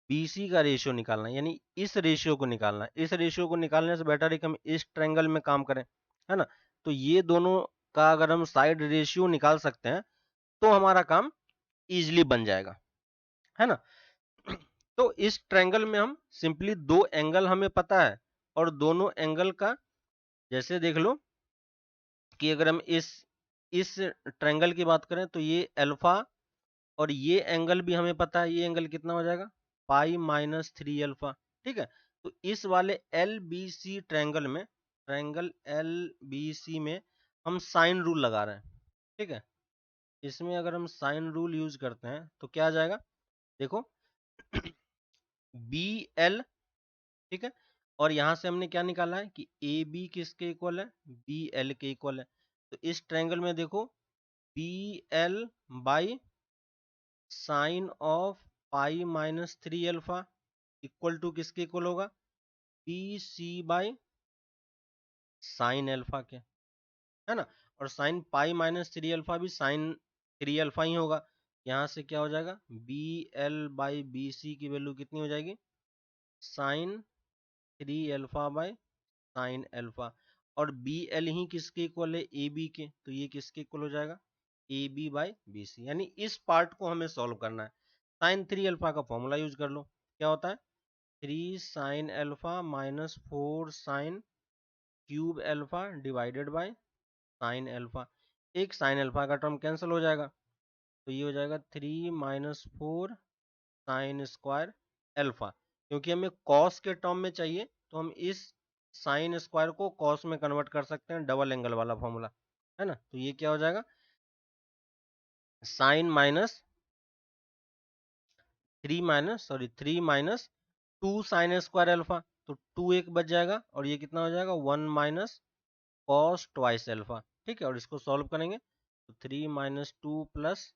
बी सी का रेशियो निकालना है, यानी इस रेशियो को निकालना है। इस रेशियो को निकालने से बेटर है कि हम इस ट्रायंगल में काम करें, है ना। तो ये दोनों का अगर हम साइड रेशियो निकाल सकते हैं तो हमारा काम इजिली बन जाएगा, है ना। तो इस ट्रायंगल में हम सिंपली दो एंगल हमें पता है और दोनों एंगल का, जैसे देख लो कि अगर हम इस ट्रायंगल की बात करें तो ये अल्फा और ये एंगल भी हमें पता है, ये एंगल कितना हो जाएगा? पाई माइनस 3 अल्फा। ठीक है, तो इस वाले एल बी सी ट्रायंगल में, ट्रायंगल एल बी सी में हम साइन रूल लगा रहे हैं। ठीक है, इसमें अगर हम साइन रूल यूज करते हैं तो क्या आ जाएगा? देखो बी एल, ठीक है, और यहां से हमने क्या निकाला है कि ए बी किसके इक्वल है? बी एल के इक्वल है। तो इस ट्रायंगल में देखो B L by sine of pi minus 3 alpha equal to किसके इक्वल होगा? B C by sine alpha के, है ना। और साइन पाई माइनस 3 अल्फा भी साइन 3 अल्फा ही होगा। यहाँ से क्या हो जाएगा, B L by B C की वैल्यू कितनी हो जाएगी, sine 3 alpha by sine alpha. और बी एल ही किसके इक्वल है, ए बी के, तो ये किसके इक्वल हो जाएगा, A B by B C. यानी इस पार्ट को हमें सॉल्व करना है। साइन 3 अल्फा का फॉर्मूला यूज कर लो, क्या होता है, 3 sin alpha minus 4 sin cube alpha divided by sine alpha. एक साइन अल्फा का टर्म कैंसिल हो जाएगा, तो ये हो जाएगा 3 - 4 sin² अल्फा। क्योंकि हमें कॉस के टर्म में चाहिए, तो हम इस साइन स्क्वायर को कॉस में कन्वर्ट कर सकते हैं, डबल एंगल वाला फॉर्मूला, है ना। तो ये क्या हो जाएगा, साइन माइनस 3 - 2 sin² अल्फा, तो 2 एक बच जाएगा, और ये कितना हो जाएगा, 1 - cos ट्वाइस अल्फा। ठीक है, और इसको सॉल्व करेंगे तो 3 - 2 प्लस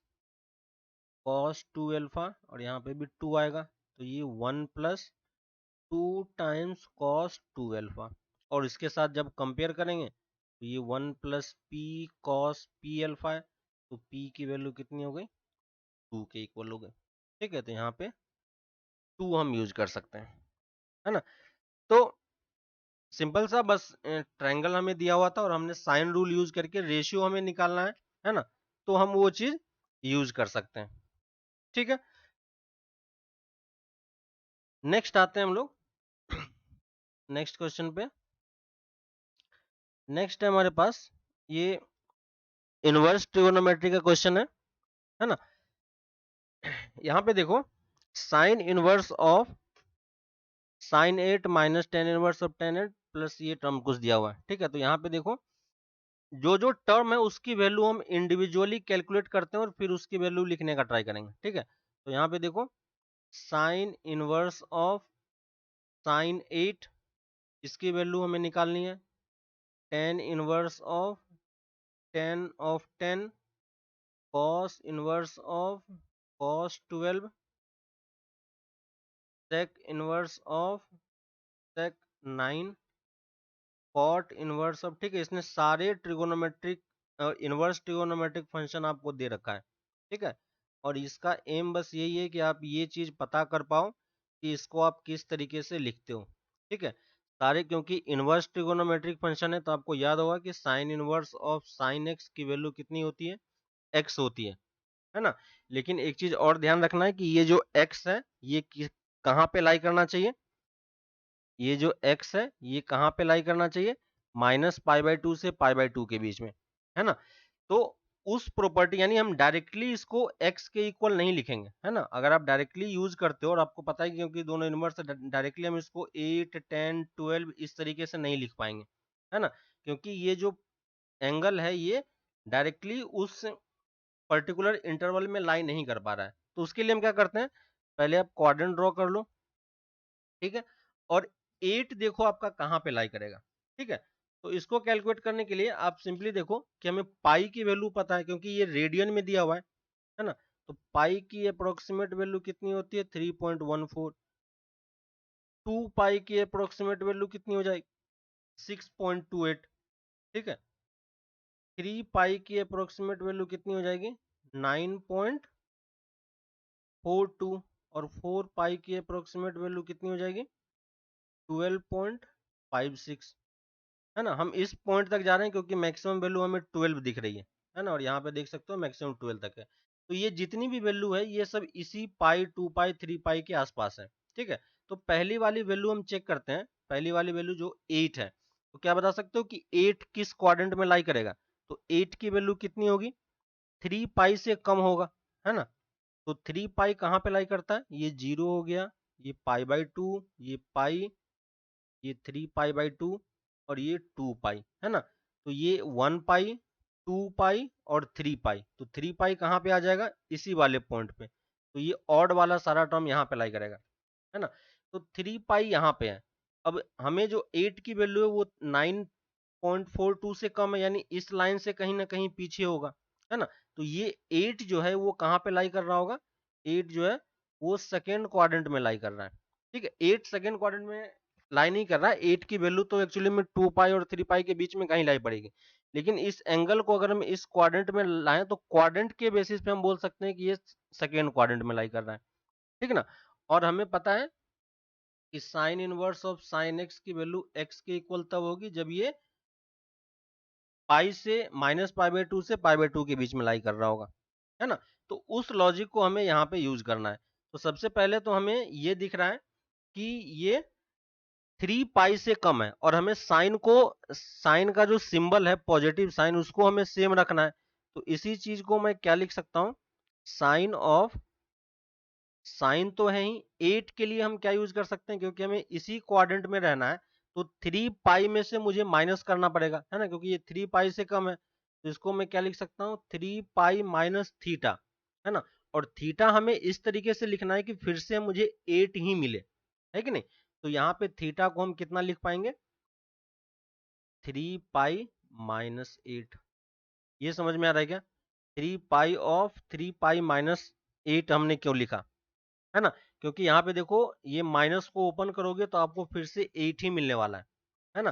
cos 2 अल्फा, और यहाँ पे भी 2 आएगा, तो ये 1 + 2 cos 2 अल्फा। और इसके साथ जब कंपेयर करेंगे तो ये 1 + p cos p अल्फा है, तो p की वैल्यू कितनी हो गई, 2 के इक्वल हो गई। ठीक है, तो यहाँ पे 2 हम यूज कर सकते हैं, है ना। तो सिंपल सा बस ट्रायंगल हमें दिया हुआ था और हमने साइन रूल यूज करके रेशियो हमें निकालना है ना, तो हम वो चीज यूज कर सकते हैं। ठीक है, नेक्स्ट आते हैं हम लोग नेक्स्ट क्वेश्चन पे। नेक्स्ट है हमारे पास ये इनवर्स ट्रिगोनोमेट्री का क्वेश्चन है ना। यहाँ पे देखो, sine inverse of sin 8 minus ten inverse of tan 8 plus ये टर्म कुछ दिया हुआ है। ठीक है, तो यहाँ पे देखो, जो जो टर्म है उसकी वैल्यू हम इंडिविजुअली कैलकुलेट करते हैं और फिर उसकी वैल्यू लिखने का ट्राई करेंगे। ठीक है, तो यहाँ पे देखो, साइन इनवर्स ऑफ sin 8, इसकी वैल्यू हमें निकालनी है, tan inverse of tan cos inverse of cos 12, sec inverse of sec 9, cot inverse of, ठीक है, इसने सारे ट्रिगोनोमेट्रिक इनवर्स ट्रिगोनोमेट्रिक फंक्शन आपको दे रखा है। ठीक है, और इसका एम बस यही है कि आप ये चीज पता कर पाओ कि इसको आप किस तरीके से लिखते हो। ठीक है, सारे, क्योंकि इनवर्स ट्रिगोनोमेट्रिक फंक्शन है, तो आपको याद होगा कि sine inverse of sine x की वैल्यू कितनी होती है, एक्स होती है ना। लेकिन एक चीज और ध्यान रखना है कि ये जो एक्स है ये कहाँ पे लाई करना चाहिए, ये जो x है ये कहाँ पे लाई करना चाहिए, -π/2 से π/2 के बीच में, है ना। तो उस प्रॉपर्टी, यानी हम डायरेक्टली इसको x के इक्वल नहीं लिखेंगे, है ना। अगर आप डायरेक्टली यूज करते हो, और आपको पता है कि क्योंकि दोनों इनवर्स है, डायरेक्टली हम इसको 8 10 12 इस तरीके से नहीं लिख पाएंगे, है ना। क्योंकि ये जो एंगल है ये डायरेक्टली उस पर्टिकुलर इंटरवल में लाई नहीं कर पा रहा है। तो उसके लिए हम क्या करते हैं, पहले आप क्वाड्रेंट ड्रॉ कर लो। ठीक है, और 8 देखो आपका कहाँ पे लाई करेगा। ठीक है, तो इसको कैलकुलेट करने के लिए आप सिंपली देखो कि हमें पाई की वैल्यू पता है, क्योंकि ये रेडियन में दिया हुआ है ना। तो पाई की अप्रोक्सीमेट वैल्यू कितनी होती है, 3.14। 2 पाई की अप्रोक्सीमेट वैल्यू कितनी हो जाएगी, 6.28। ठीक है, 3 पाई की अप्रोक्सीमेट वैल्यू कितनी हो जाएगी, 9.42। और 4 पाई की अप्रोक्सीमेट वैल्यू कितनी हो जाएगी, 12.56, है ना। हम इस पॉइंट तक जा रहे हैं क्योंकि मैक्सिमम वैल्यू हमें 12 दिख रही है ना, और यहाँ पे देख सकते हो मैक्सिमम 12 तक है। तो ये जितनी भी वैल्यू है ये सब इसी पाई 2 पाई 3 पाई के आसपास है। ठीक है, तो पहली वाली वैल्यू हम चेक करते हैं, पहली वाली वैल्यू जो 8 है, तो क्या बता सकते हो कि 8 किस क्वाड्रेंट में लाई करेगा, तो 8 की वैल्यू कितनी होगी, 3 पाई से कम होगा, है ना। तो 3 पाई कहाँ पे लाई करता है, ये 0 हो गया, ये π/2, ये पाई, ये 3 π/2, और ये 2 पाई, है ना। तो ये 1 पाई 2 पाई और 3 पाई, तो 3 पाई कहाँ पे आ जाएगा, इसी वाले पॉइंट पे। तो ये ऑड वाला सारा टर्म यहाँ पे लाई करेगा, है ना। तो 3 पाई यहाँ पे है। अब हमें जो 8 की वैल्यू है वो 9.42 से कम है, यानी इस लाइन से कहीं ना कहीं पीछे होगा, है ना। तो ये 8 जो है वो कहाँ पे लाई कर रहा होगा, 8 जो है वो सेकेंड क्वाड्रेंट में लाई कर रहा है। ठीक है, 8 सेकेंड क्वाड्रेंट में लाई नहीं कर रहा है, 8 की वैल्यू तो एक्चुअली में 2 पाई और 3 पाई के बीच में कहीं लाई पड़ेगी, लेकिन इस एंगल को अगर हम इस क्वाड्रेंट में लाएं तो क्वाड्रेंट के बेसिस पे हम बोल सकते हैं कि ये सेकेंड क्वाड्रेंट में लाई कर रहा है, ठीक है ना। और हमें पता है कि sine inverse of sine x की वैल्यू एक्स के इक्वल तब होगी जब ये पाई से -π/2 से π/2 के बीच में लाई कर रहा होगा, है ना। तो उस लॉजिक को हमें यहाँ पे यूज करना है। तो सबसे पहले तो हमें ये दिख रहा है कि ये 3 पाई से कम है और हमें साइन का जो सिंबल है पॉजिटिव साइन उसको हमें सेम रखना है। तो इसी चीज को मैं क्या लिख सकता हूं, साइन तो है ही, 8 के लिए हम क्या यूज कर सकते हैं, क्योंकि हमें इसी क्वाड्रेंट में रहना है तो 3 पाई में से मुझे माइनस करना पड़ेगा, है ना, क्योंकि ये 3 पाई से कम है। तो इसको मैं क्या लिख सकता हूँ, 3 पाई माइनस थीटा, है ना। और थीटा हमें इस तरीके से लिखना है कि फिर से मुझे 8 ही मिले, है कि नहीं। तो यहाँ पे थीटा को हम कितना लिख पाएंगे, 3 पाई माइनस 8। ये समझ में आ रहा है क्या, 3 पाई ऑफ 3 पाई माइनस 8 हमने क्यों लिखा, है ना, क्योंकि यहाँ पे देखो ये माइनस को ओपन करोगे तो आपको फिर से 8 ही मिलने वाला है ना।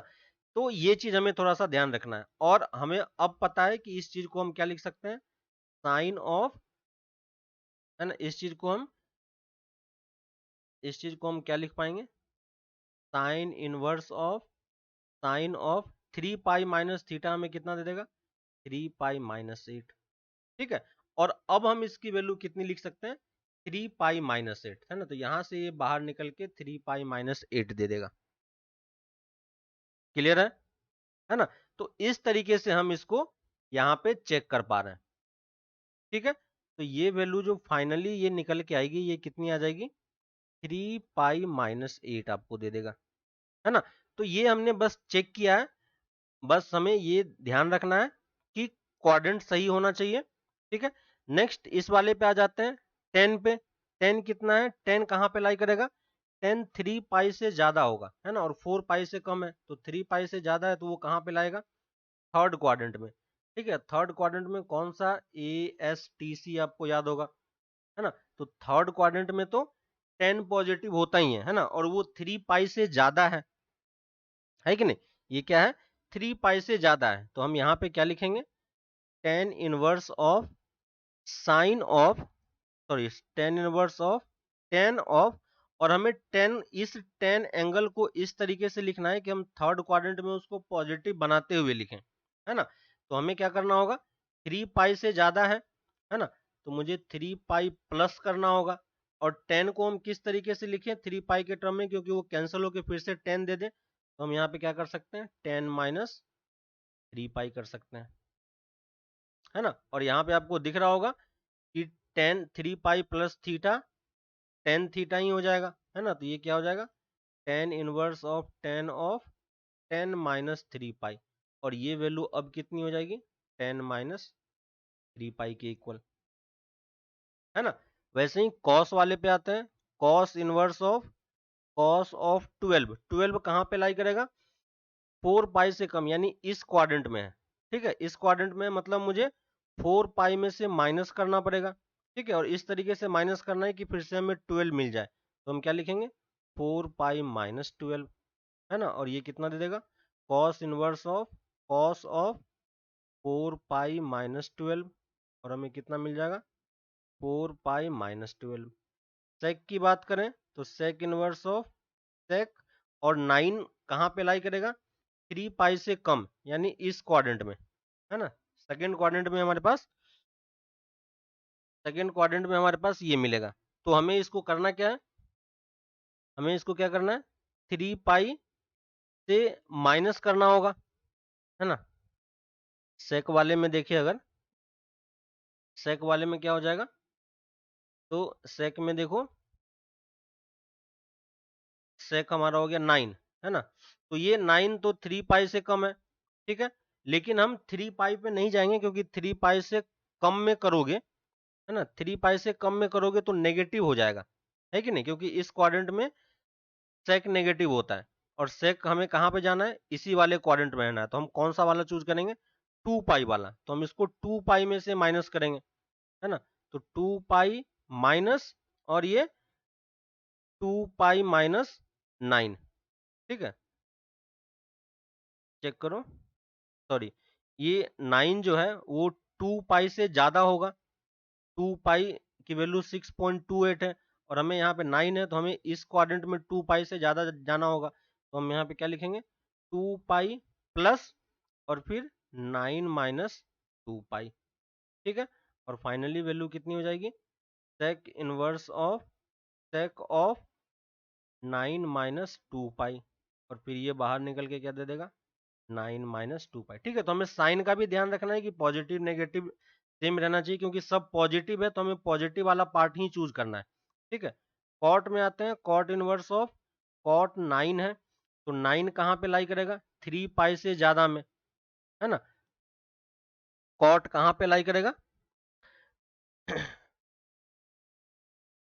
तो ये चीज हमें थोड़ा सा ध्यान रखना है। और हमें अब पता है कि इस चीज को हम क्या लिख सकते हैं, साइन ऑफ, है ना, इस चीज को हम क्या लिख पाएंगे, sine inverse of sine of 3 pi minus theta हमें कितना दे देगा, 3 पाई माइनस 8, ठीक है। और अब हम इसकी वैल्यू कितनी लिख सकते हैं, 3 पाई माइनस 8, है ना। तो यहां से ये बाहर निकल के 3 पाई माइनस 8 दे देगा। क्लियर है ना। तो इस तरीके से हम इसको यहाँ पे चेक कर पा रहे हैं, ठीक है। तो ये वैल्यू जो फाइनली ये निकल के आएगी ये कितनी आ जाएगी, 3 पाई माइनस 8 आपको दे देगा, है ना। तो ये हमने बस चेक किया है, बस हमें ये ध्यान रखना है कि क्वाड्रेंट सही होना चाहिए, ठीक है। नेक्स्ट इस वाले पे आ जाते हैं, 10 पे। 10 कितना है, 10 कहाँ पे लाई करेगा, 10 3 पाई से ज्यादा होगा, है ना, और 4 पाई से कम है, तो 3 पाई से ज्यादा है तो वो कहाँ पे लाएगा, थर्ड क्वाड्रेंट में, ठीक है। थर्ड क्वाड्रेंट में कौन सा, ASTC आपको याद होगा, है ना। तो थर्ड क्वाड्रेंट में तो 10 पॉजिटिव होता ही है ना, और वो 3 पाई से ज्यादा है कि नहीं। ये क्या है, 3 पाई से ज्यादा है, तो हम यहाँ पे क्या लिखेंगे, ten inverse of sine of, sorry, ten inverse of ten of, और हमें 10, इस 10 एंगल को इस तरीके से लिखना है कि हम थर्ड क्वाड्रेंट में उसको पॉजिटिव बनाते हुए लिखें, है ना। तो हमें क्या करना होगा, 3 पाई से ज्यादा है ना, तो मुझे 3 पाई प्लस करना होगा। और 10 को हम किस तरीके से लिखें 3 पाई के टर्म में, क्योंकि वो कैंसिल होकर फिर से 10 दे दे, तो हम यहाँ पे क्या कर सकते हैं, 10 माइनस 3 पाई कर सकते हैं, है ना। और यहाँ पे आपको दिख रहा होगा कि 10 3 पाई प्लस थीटा 10 थीटा ही हो जाएगा, है ना। तो ये क्या हो जाएगा, 10 इनवर्स ऑफ 10 ऑफ 10 माइनस 3 पाई, और ये वैल्यू अब कितनी हो जाएगी, 10 माइनस 3 पाई के इक्वल, है ना। वैसे ही कॉस वाले पे आते हैं, कॉस ऑफ 12, 12 कहाँ पे लाई करेगा, 4 पाई से कम, यानी इस क्वाड्रेंट में है, ठीक है। इस क्वाड्रेंट में मतलब मुझे 4 पाई में से माइनस करना पड़ेगा, ठीक है। और इस तरीके से माइनस करना है कि फिर से हमें 12 मिल जाए, तो हम क्या लिखेंगे, 4 पाई माइनस 12, है ना। और ये कितना दे देगा, cos inverse of cos of 4 pi minus 12, और हमें कितना मिल जाएगा, 4 पाई माइनस 12। सेक की बात करें तो सेक इनवर्स ऑफ सेक, और 9 कहाँ पे लाई करेगा, 3 पाई से कम, यानी इस क्वाड्रेंट में, है ना। सेकेंड क्वाड्रेंट में हमारे पास ये मिलेगा। तो हमें इसको करना क्या है, हमें इसको क्या करना है, 3 पाई से माइनस करना होगा, है ना। सेक वाले में देखिए, अगर सेक वाले में क्या हो जाएगा, तो सेक में देखो, सेक हमारा हो गया 9, है ना। तो ये 9 तो 3 पाई से कम है, ठीक है। लेकिन हम 3 पाई पे नहीं जाएंगे, क्योंकि 3 पाई से कम में करोगे, है ना, 3 पाई से कम में करोगे तो नेगेटिव हो जाएगा, है कि नहीं, क्योंकि इस क्वाड्रेंट में सेक नेगेटिव होता है। और सेक हमें कहाँ पे जाना है, इसी वाले क्वाड्रेंट में रहना है, तो हम कौन सा वाला चूज करेंगे, 2 पाई वाला। तो हम इसको 2 पाई में से माइनस करेंगे, है ना। तो 2 पाई माइनस, और ये 2 पाई माइनस 9, ठीक है, चेक करो, सॉरी, ये 9 जो है वो 2 पाई से ज्यादा होगा, 2 पाई की वैल्यू 6.28 है, और हमें यहाँ पे 9 है, तो हमें इस क्वाड्रेंट में 2 पाई से ज्यादा जाना होगा, तो हम यहाँ पे क्या लिखेंगे, 2 पाई प्लस और फिर 9 माइनस 2 पाई। ठीक है, और फाइनली वैल्यू कितनी हो जाएगी, सेक ऑफ 9 माइनस 2 पाई, और फिर ये बाहर निकल के क्या दे देगा, 9 माइनस 2 पाई। ठीक है, तो हमें साइन का भी ध्यान रखना है कि पॉजिटिव नेगेटिव सेम रहना चाहिए, क्योंकि सब पॉजिटिव है तो हमें पॉजिटिव वाला पार्ट ही चूज करना है। ठीक है, कॉट में आते हैं, कॉट इनवर्स ऑफ कॉट 9 है, तो 9 कहाँ पे लाई करेगा, 3 पाई से ज्यादा में, है ना, कॉट कहाँ पे लाई करेगा,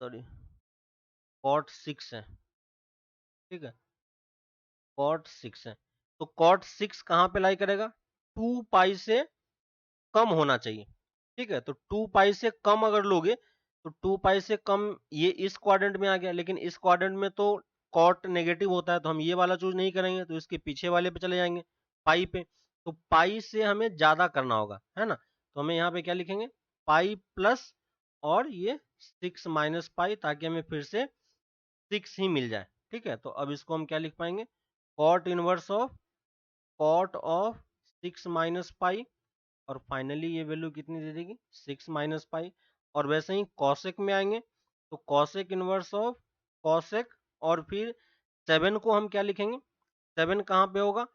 सॉरी, कॉट 6 है। ठीक है, कॉट 6 है, तो कॉट 6 कहाँ पे लाई करेगा, 2 पाई से कम होना चाहिए। ठीक है, तो 2 पाई से कम अगर लोगे तो 2 पाई से कम ये इस क्वाड्रेंट में आ गया, लेकिन इस क्वाड्रेंट में तो कॉट नेगेटिव होता है, तो हम ये वाला चूज नहीं करेंगे, तो इसके पीछे वाले पे चले जाएंगे, पाई पे, तो पाई से हमें ज्यादा करना होगा, है ना, तो हमें यहाँ पे क्या लिखेंगे, पाई प्लस और ये 6 माइनस पाई, ताकि हमें फिर से 6 ही मिल जाए। ठीक है, तो अब इसको हम क्या लिख पाएंगे, cot inverse of cot of 6 minus pi, और फाइनली ये वैल्यू कितनी दे देगी, 6 माइनस पाई। और वैसे ही कॉसेक में आएंगे, तो कॉसेक इनवर्स ऑफ कॉसेक, और फिर 7 को हम क्या लिखेंगे, 7 कहाँ पे होगा,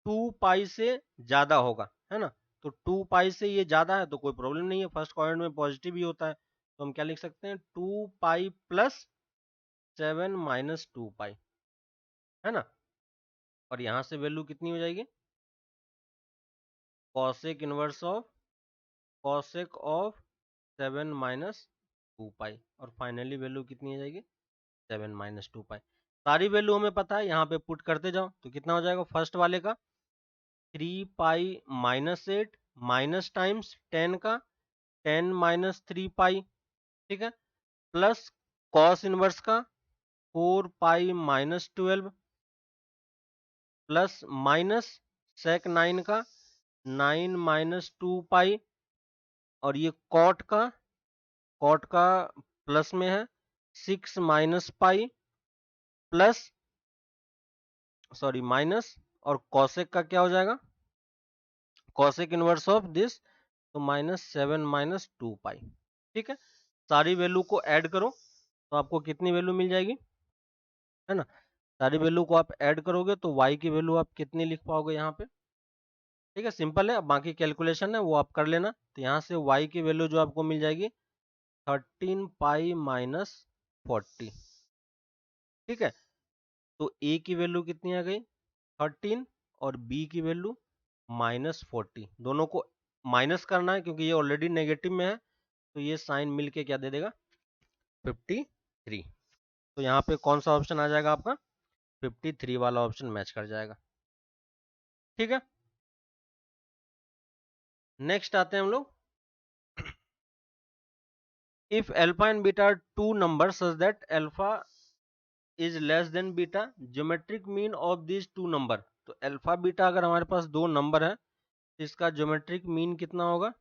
2 पाई से ज्यादा होगा, है ना, तो 2 पाई से ये ज्यादा है तो कोई प्रॉब्लम नहीं है, फर्स्ट क्वाड्रेंट में पॉजिटिव ही होता है, तो हम क्या लिख सकते हैं, 2 पाई प्लस 7 माइनस 2 पाई, है ना, और यहां से वैल्यू कितनी हो जाएगी, cosec inverse of cosec of 7 minus 2 पाई, और फाइनली वैल्यू कितनी हो जाएगी, 7 माइनस 2 पाई। सारी वैल्यू हमें पता है, यहाँ पे पुट करते जाओ, तो कितना हो जाएगा, फर्स्ट वाले का 3 पाई माइनस 8 माइनस टाइम्स 10 का 10 माइनस 3 पाई, ठीक है, प्लस कॉस इनवर्स का 4 pi minus 12 plus minus sec 9 का 9 माइनस 2 पाई, और ये कॉट का प्लस में है 6 minus pi plus, sorry, minus, और कॉसेक का क्या हो जाएगा, कॉसेक इनवर्स ऑफ दिस, तो माइनस 7 माइनस 2 पाई। ठीक है, सारी वैल्यू को ऐड करो तो आपको कितनी वैल्यू मिल जाएगी, है ना, सारी वैल्यू को आप ऐड करोगे तो y की वैल्यू आप कितनी लिख पाओगे यहाँ पे। ठीक है, सिंपल है, अब बाकी कैलकुलेशन है वो आप कर लेना, तो यहाँ से y की वैल्यू जो आपको मिल जाएगी 13 पाई माइनस 40। ठीक है, तो a की वैल्यू कितनी आ गई, 13, और b की वैल्यू -40, दोनों को माइनस करना है क्योंकि ये ऑलरेडी नेगेटिव में है, तो ये साइन मिलके क्या दे देगा, 53। तो यहाँ पे कौन सा ऑप्शन आ जाएगा आपका, 53 वाला ऑप्शन मैच कर जाएगा। ठीक है, नेक्स्ट आते हैं हम लोग, if alpha and beta are two number such that alpha is less than beta, geometric mean of this two number, तो अल्फा बीटा अगर हमारे पास दो नंबर है तो इसका ज्योमेट्रिक मीन कितना होगा,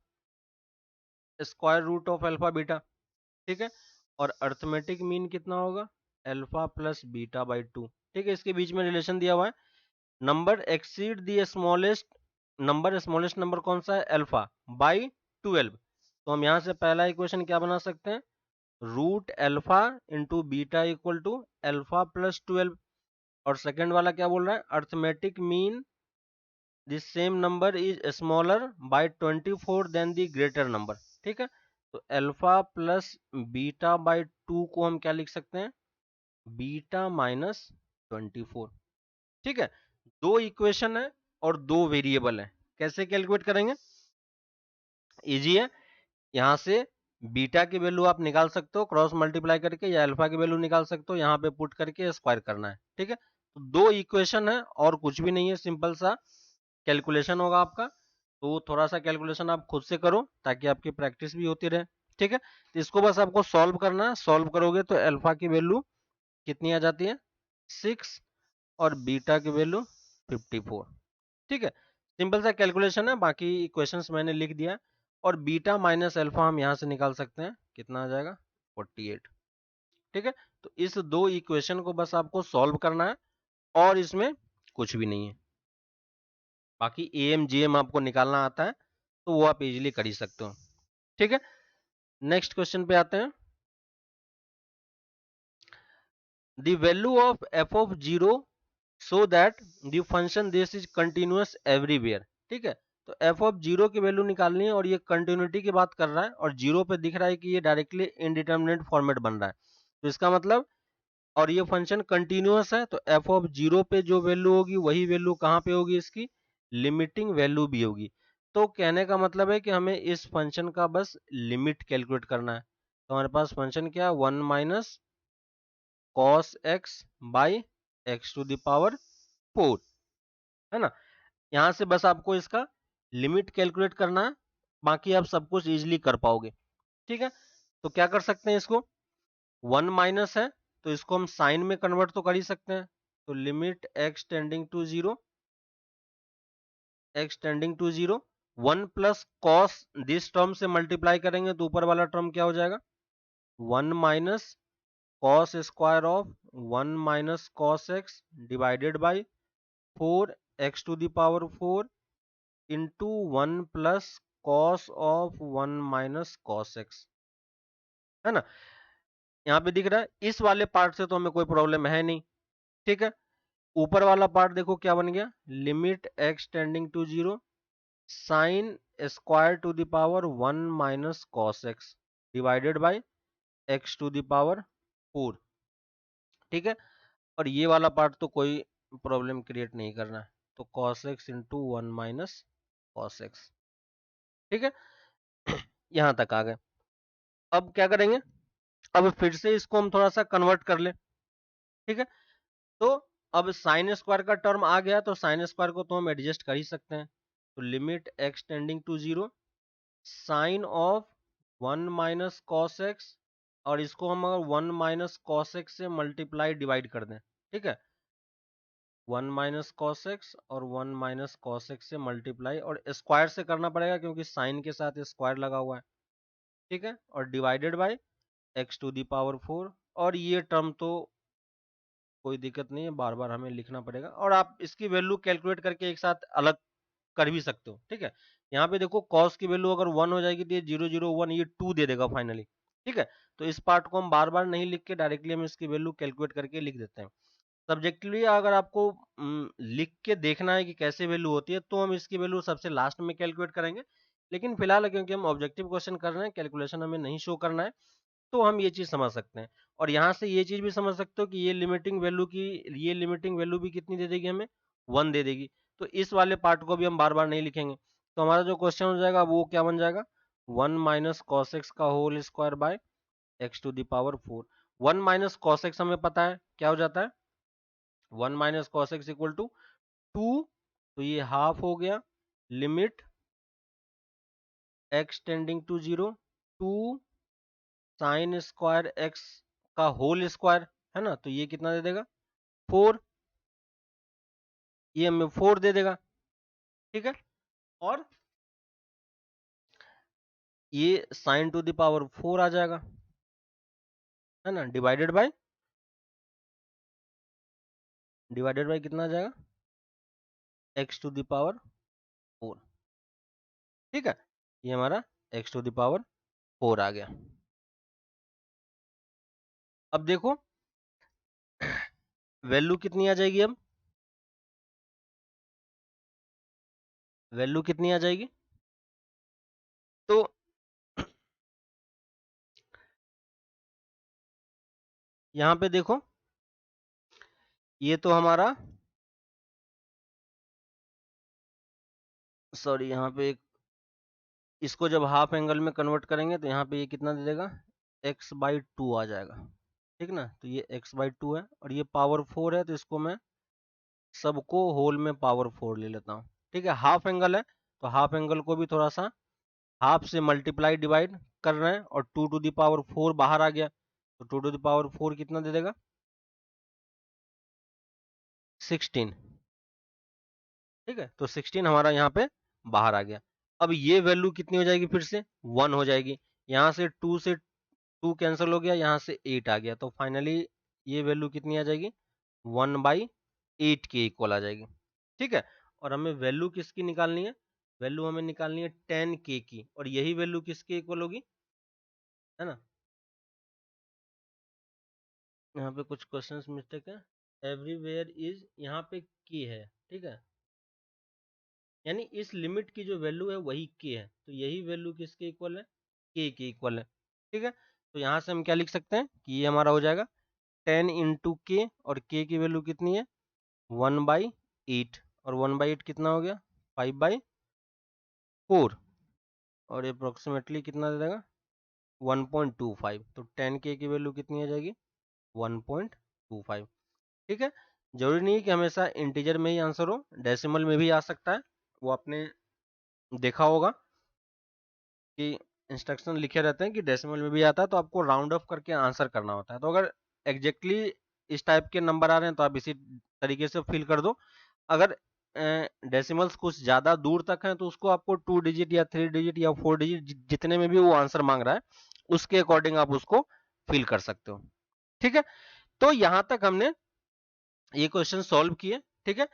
square root of alpha beta. ठीक है, और अर्थमेटिक मीन कितना होगा, अल्फा प्लस बीटा बाई 2। ठीक है, इसके बीच में रिलेशन दिया हुआ है, number exceed the smallest number कौन सा है, अल्फा बाई 12, तो हम यहाँ से पहला इक्वेशन क्या बना सकते हैं, root alpha into beta equal to alpha plus 12, और सेकेंड वाला क्या बोल रहा है, arithmetic mean this same number is smaller by 24 than the greater number. ठीक है, तो अल्फा प्लस बीटा बाय 2 को हम क्या लिख सकते हैं, बीटा माइनस 24। ठीक है, दो इक्वेशन है और दो वेरिएबल है, कैसे कैलकुलेट करेंगे, इजी है, यहाँ से बीटा की वैल्यू आप निकाल सकते हो क्रॉस मल्टीप्लाई करके, या अल्फा की वैल्यू निकाल सकते हो, यहाँ पे पुट करके स्क्वायर करना है। ठीक है, तो दो इक्वेशन है और कुछ भी नहीं है, सिंपल सा कैलकुलेशन होगा आपका, तो थोड़ा सा कैलकुलेशन आप खुद से करो ताकि आपकी प्रैक्टिस भी होती रहे। ठीक है, तो इसको बस आपको सॉल्व करना है, सॉल्व करोगे तो अल्फा की वैल्यू कितनी आ जाती है, 6, और बीटा की वैल्यू 54। ठीक है, सिंपल सा कैलकुलेशन है, बाकी इक्वेशंस मैंने लिख दिया। और बीटा माइनस अल्फा हम यहाँ से निकाल सकते हैं, कितना आ जाएगा 48। ठीक है, तो इस दो इक्वेशन को बस आपको सॉल्व करना है और इसमें कुछ भी नहीं है। बाकी एम जी एम आपको निकालना आता है तो वो आप इजीली कर ही सकते हो। ठीक है, नेक्स्ट क्वेश्चन पे आते हैं। The value of F of zero so that the function this is continuous everywhere. ठीक है, तो एफ ऑफ जीरो की वैल्यू निकालनी है और ये कंटिन्यूटी की बात कर रहा है और जीरो पे दिख रहा है कि ये डायरेक्टली इनडिटर्मिनेट फॉर्मेट बन रहा है। तो इसका मतलब, और ये फंक्शन कंटिन्यूअस है, तो एफ ऑफ जीरो पे जो वैल्यू होगी वही वैल्यू कहाँ पे होगी, इसकी लिमिटिंग वैल्यू भी होगी। तो कहने का मतलब है कि हमें इस फंक्शन का बस लिमिट कैलकुलेट करना है। तो हमारे पास फंक्शन क्या है, 1 minus cos x by x to the power 4, है ना। यहां से बस आपको इसका लिमिट कैलकुलेट करना है, बाकी आप सब कुछ इजीली कर पाओगे। ठीक है, तो क्या कर सकते हैं, इसको 1 माइनस है तो इसको हम साइन में कन्वर्ट तो कर ही सकते हैं। तो limit x tending to zero, x tending to zero, 1 plus cos this term से मल्टीप्लाई करेंगे तो ऊपर वाला टर्म क्या हो जाएगा, 1 minus cos square of 1 minus cos x divided by 4 x to the power 4 into 1 plus cos of 1 minus cos x, है ना। यहाँ पे दिख रहा है, इस वाले पार्ट से तो हमें कोई प्रॉब्लम है नहीं। ठीक है, ऊपर वाला पार्ट देखो क्या बन गया, limit x tending to zero sine square to the power 1 minus cos x divided by x to the power 4। ठीक है, और ये वाला पार्ट तो कोई प्रॉब्लम क्रिएट नहीं करना है, तो cos x into 1 minus cos x. ठीक है, यहां तक आ गए। अब क्या करेंगे, अब फिर से इसको हम थोड़ा सा कन्वर्ट कर लें। ठीक है, तो अब साइन स्क्वायर का टर्म आ गया तो साइन स्क्वायर को तो हम एडजस्ट कर ही सकते हैं। तो limit x tending to zero sine of 1 minus cos x, और इसको हम अगर 1 माइनस कॉस एक्स से मल्टीप्लाई डिवाइड कर दें, ठीक है, 1 माइनस कॉस एक्स और 1 माइनस कॉस एक्स से मल्टीप्लाई, और स्क्वायर से करना पड़ेगा क्योंकि साइन के साथ स्क्वायर लगा हुआ है। ठीक है, और divided by x to the power 4, और ये टर्म तो कोई दिक्कत नहीं है, बार बार हमें लिखना पड़ेगा, और आप इसकी वैल्यू कैलकुलेट करके एक साथ अलग कर भी सकते हो। ठीक है, यहाँ पे देखो कॉस की वैल्यू अगर 1 हो जाएगी तो ये 0 0 1 ये 2 दे देगा फाइनली। ठीक है, तो इस पार्ट को हम बार बार नहीं लिख के डायरेक्टली हम इसकी वैल्यू कैलकुलेट करके लिख देते हैं। सब्जेक्टिवली अगर आपको लिख के देखना है कि कैसे वैल्यू होती है तो हम इसकी वैल्यू सबसे लास्ट में कैलकुलेट करेंगे, लेकिन फिलहाल क्योंकि हम ऑब्जेक्टिव क्वेश्चन कर रहे हैं, कैलकुलेशन हमें नहीं शो करना है, तो हम ये चीज समझ सकते हैं। और यहाँ से ये चीज भी समझ सकते हो कि ये लिमिटिंग वैल्यू भी कितनी दे देगी हमें, 1 दे देगी। तो इस वाले पार्ट को भी हम बार बार नहीं लिखेंगे, तो हमारा जो क्वेश्चन हो जाएगा वो क्या बन जाएगा, 1 माइनस कॉस एक्स का whole square by x to the power 4। 1 minus cos x हमें पता है क्या हो जाता है, 1 minus cos x equal to 2, तो ये हाफ हो गया, limit x tending to zero 2 sine square x का होल स्क्वायर, है ना, तो ये कितना दे देगा 4, ये हमें 4 दे देगा। ठीक है, और ये साइन टू द पावर 4 आ जाएगा, है ना, डिवाइडेड बाय कितना आ जाएगा, एक्स टू द पावर 4। ठीक है, ये हमारा एक्स टू द पावर 4 आ गया। अब देखो वैल्यू कितनी आ जाएगी, अब वैल्यू कितनी आ जाएगी, तो यहाँ पे देखो ये तो हमारा, सॉरी यहाँ पे एक, इसको जब हाफ एंगल में कन्वर्ट करेंगे तो यहाँ पे ये कितना दे देगा, x/2 आ जाएगा। ठीक ना, तो ये x/2 है और ये पावर 4 है, तो इसको मैं सबको होल में पावर 4 ले लेता हूँ। ठीक है, हाफ एंगल है तो हाफ एंगल को भी थोड़ा सा हाफ से मल्टीप्लाई डिवाइड कर रहे हैं, और 2 टू द पावर 4 बाहर आ गया, तो 2 टू द पावर 4 कितना दे देगा, 16, ठीक है, तो 16 हमारा यहाँ पे बाहर आ गया। अब ये वैल्यू कितनी हो जाएगी, फिर से 1 हो जाएगी। यहाँ से 2 कैंसिल हो गया, यहाँ से 8 आ गया, तो फाइनली ये वैल्यू कितनी आ जाएगी, 1/8 के इक्वल आ जाएगी, ठीक है। और हमें वैल्यू किसकी निकालनी है, वैल्यू हमें निकालनी है 10k की, और यही वैल्यू किसके इक्वल होगी, है ना। यहाँ पे कुछ क्वेश्चंस मिस्टेक है, एवरीवेयर इज यहाँ पे k है, ठीक है, यानी इस लिमिट की जो वैल्यू है वही k है, तो यही वैल्यू किसके इक्वल है, k के इक्वल है, ठीक है। तो यहाँ से हम क्या लिख सकते हैं कि ये हमारा हो जाएगा 10 इंटू के, और k की वैल्यू कितनी है 1/8, और 1/8 कितना हो गया 5/4, और अप्रोक्सीमेटली कितना दे देगा 1.25, तो 10k की वैल्यू कितनी आ जाएगी 1.25, ठीक है। जरूरी नहीं है कि हमेशा इंटीजर में ही आंसर हो, डेसिमल में भी आ सकता है, वो आपने देखा होगा कि इंस्ट्रक्शन लिखे रहते हैं कि डेसिमल में भी आता है, तो आपको राउंड ऑफ करके आंसर करना होता है। तो अगर एग्जैक्टली इस टाइप के नंबर आ रहे हैं तो आप इसी तरीके से फिल कर दो। अगर डेसिमल्स कुछ ज़्यादा दूर तक हैं तो उसको आपको 2 डिजिट या 3 डिजिट या 4 डिजिट जितने में भी वो आंसर मांग रहा है उसके अकॉर्डिंग आप उसको फिल कर सकते हो, ठीक है। तो यहाँ तक हमने ये क्वेश्चन सॉल्व किए, ठीक है।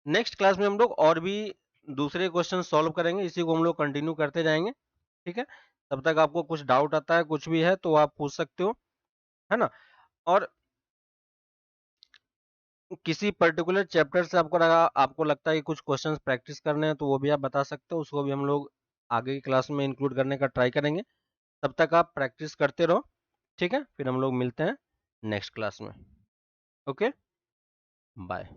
नेक्स्ट क्लास में हम लोग और भी दूसरे क्वेश्चन सॉल्व करेंगे, इसी को हम लोग कंटिन्यू करते जाएंगे, ठीक है। तब तक आपको कुछ डाउट आता है, कुछ भी है तो आप पूछ सकते हो, है ना। और किसी पर्टिकुलर चैप्टर से आपको लगता है कि कुछ क्वेश्चंस प्रैक्टिस करने हैं तो वो भी आप बता सकते हो, उसको भी हम लोग आगे की क्लास में इंक्लूड करने का ट्राई करेंगे। तब तक आप प्रैक्टिस करते रहो, ठीक है। फिर हम लोग मिलते हैं नेक्स्ट क्लास में। Okay, bye.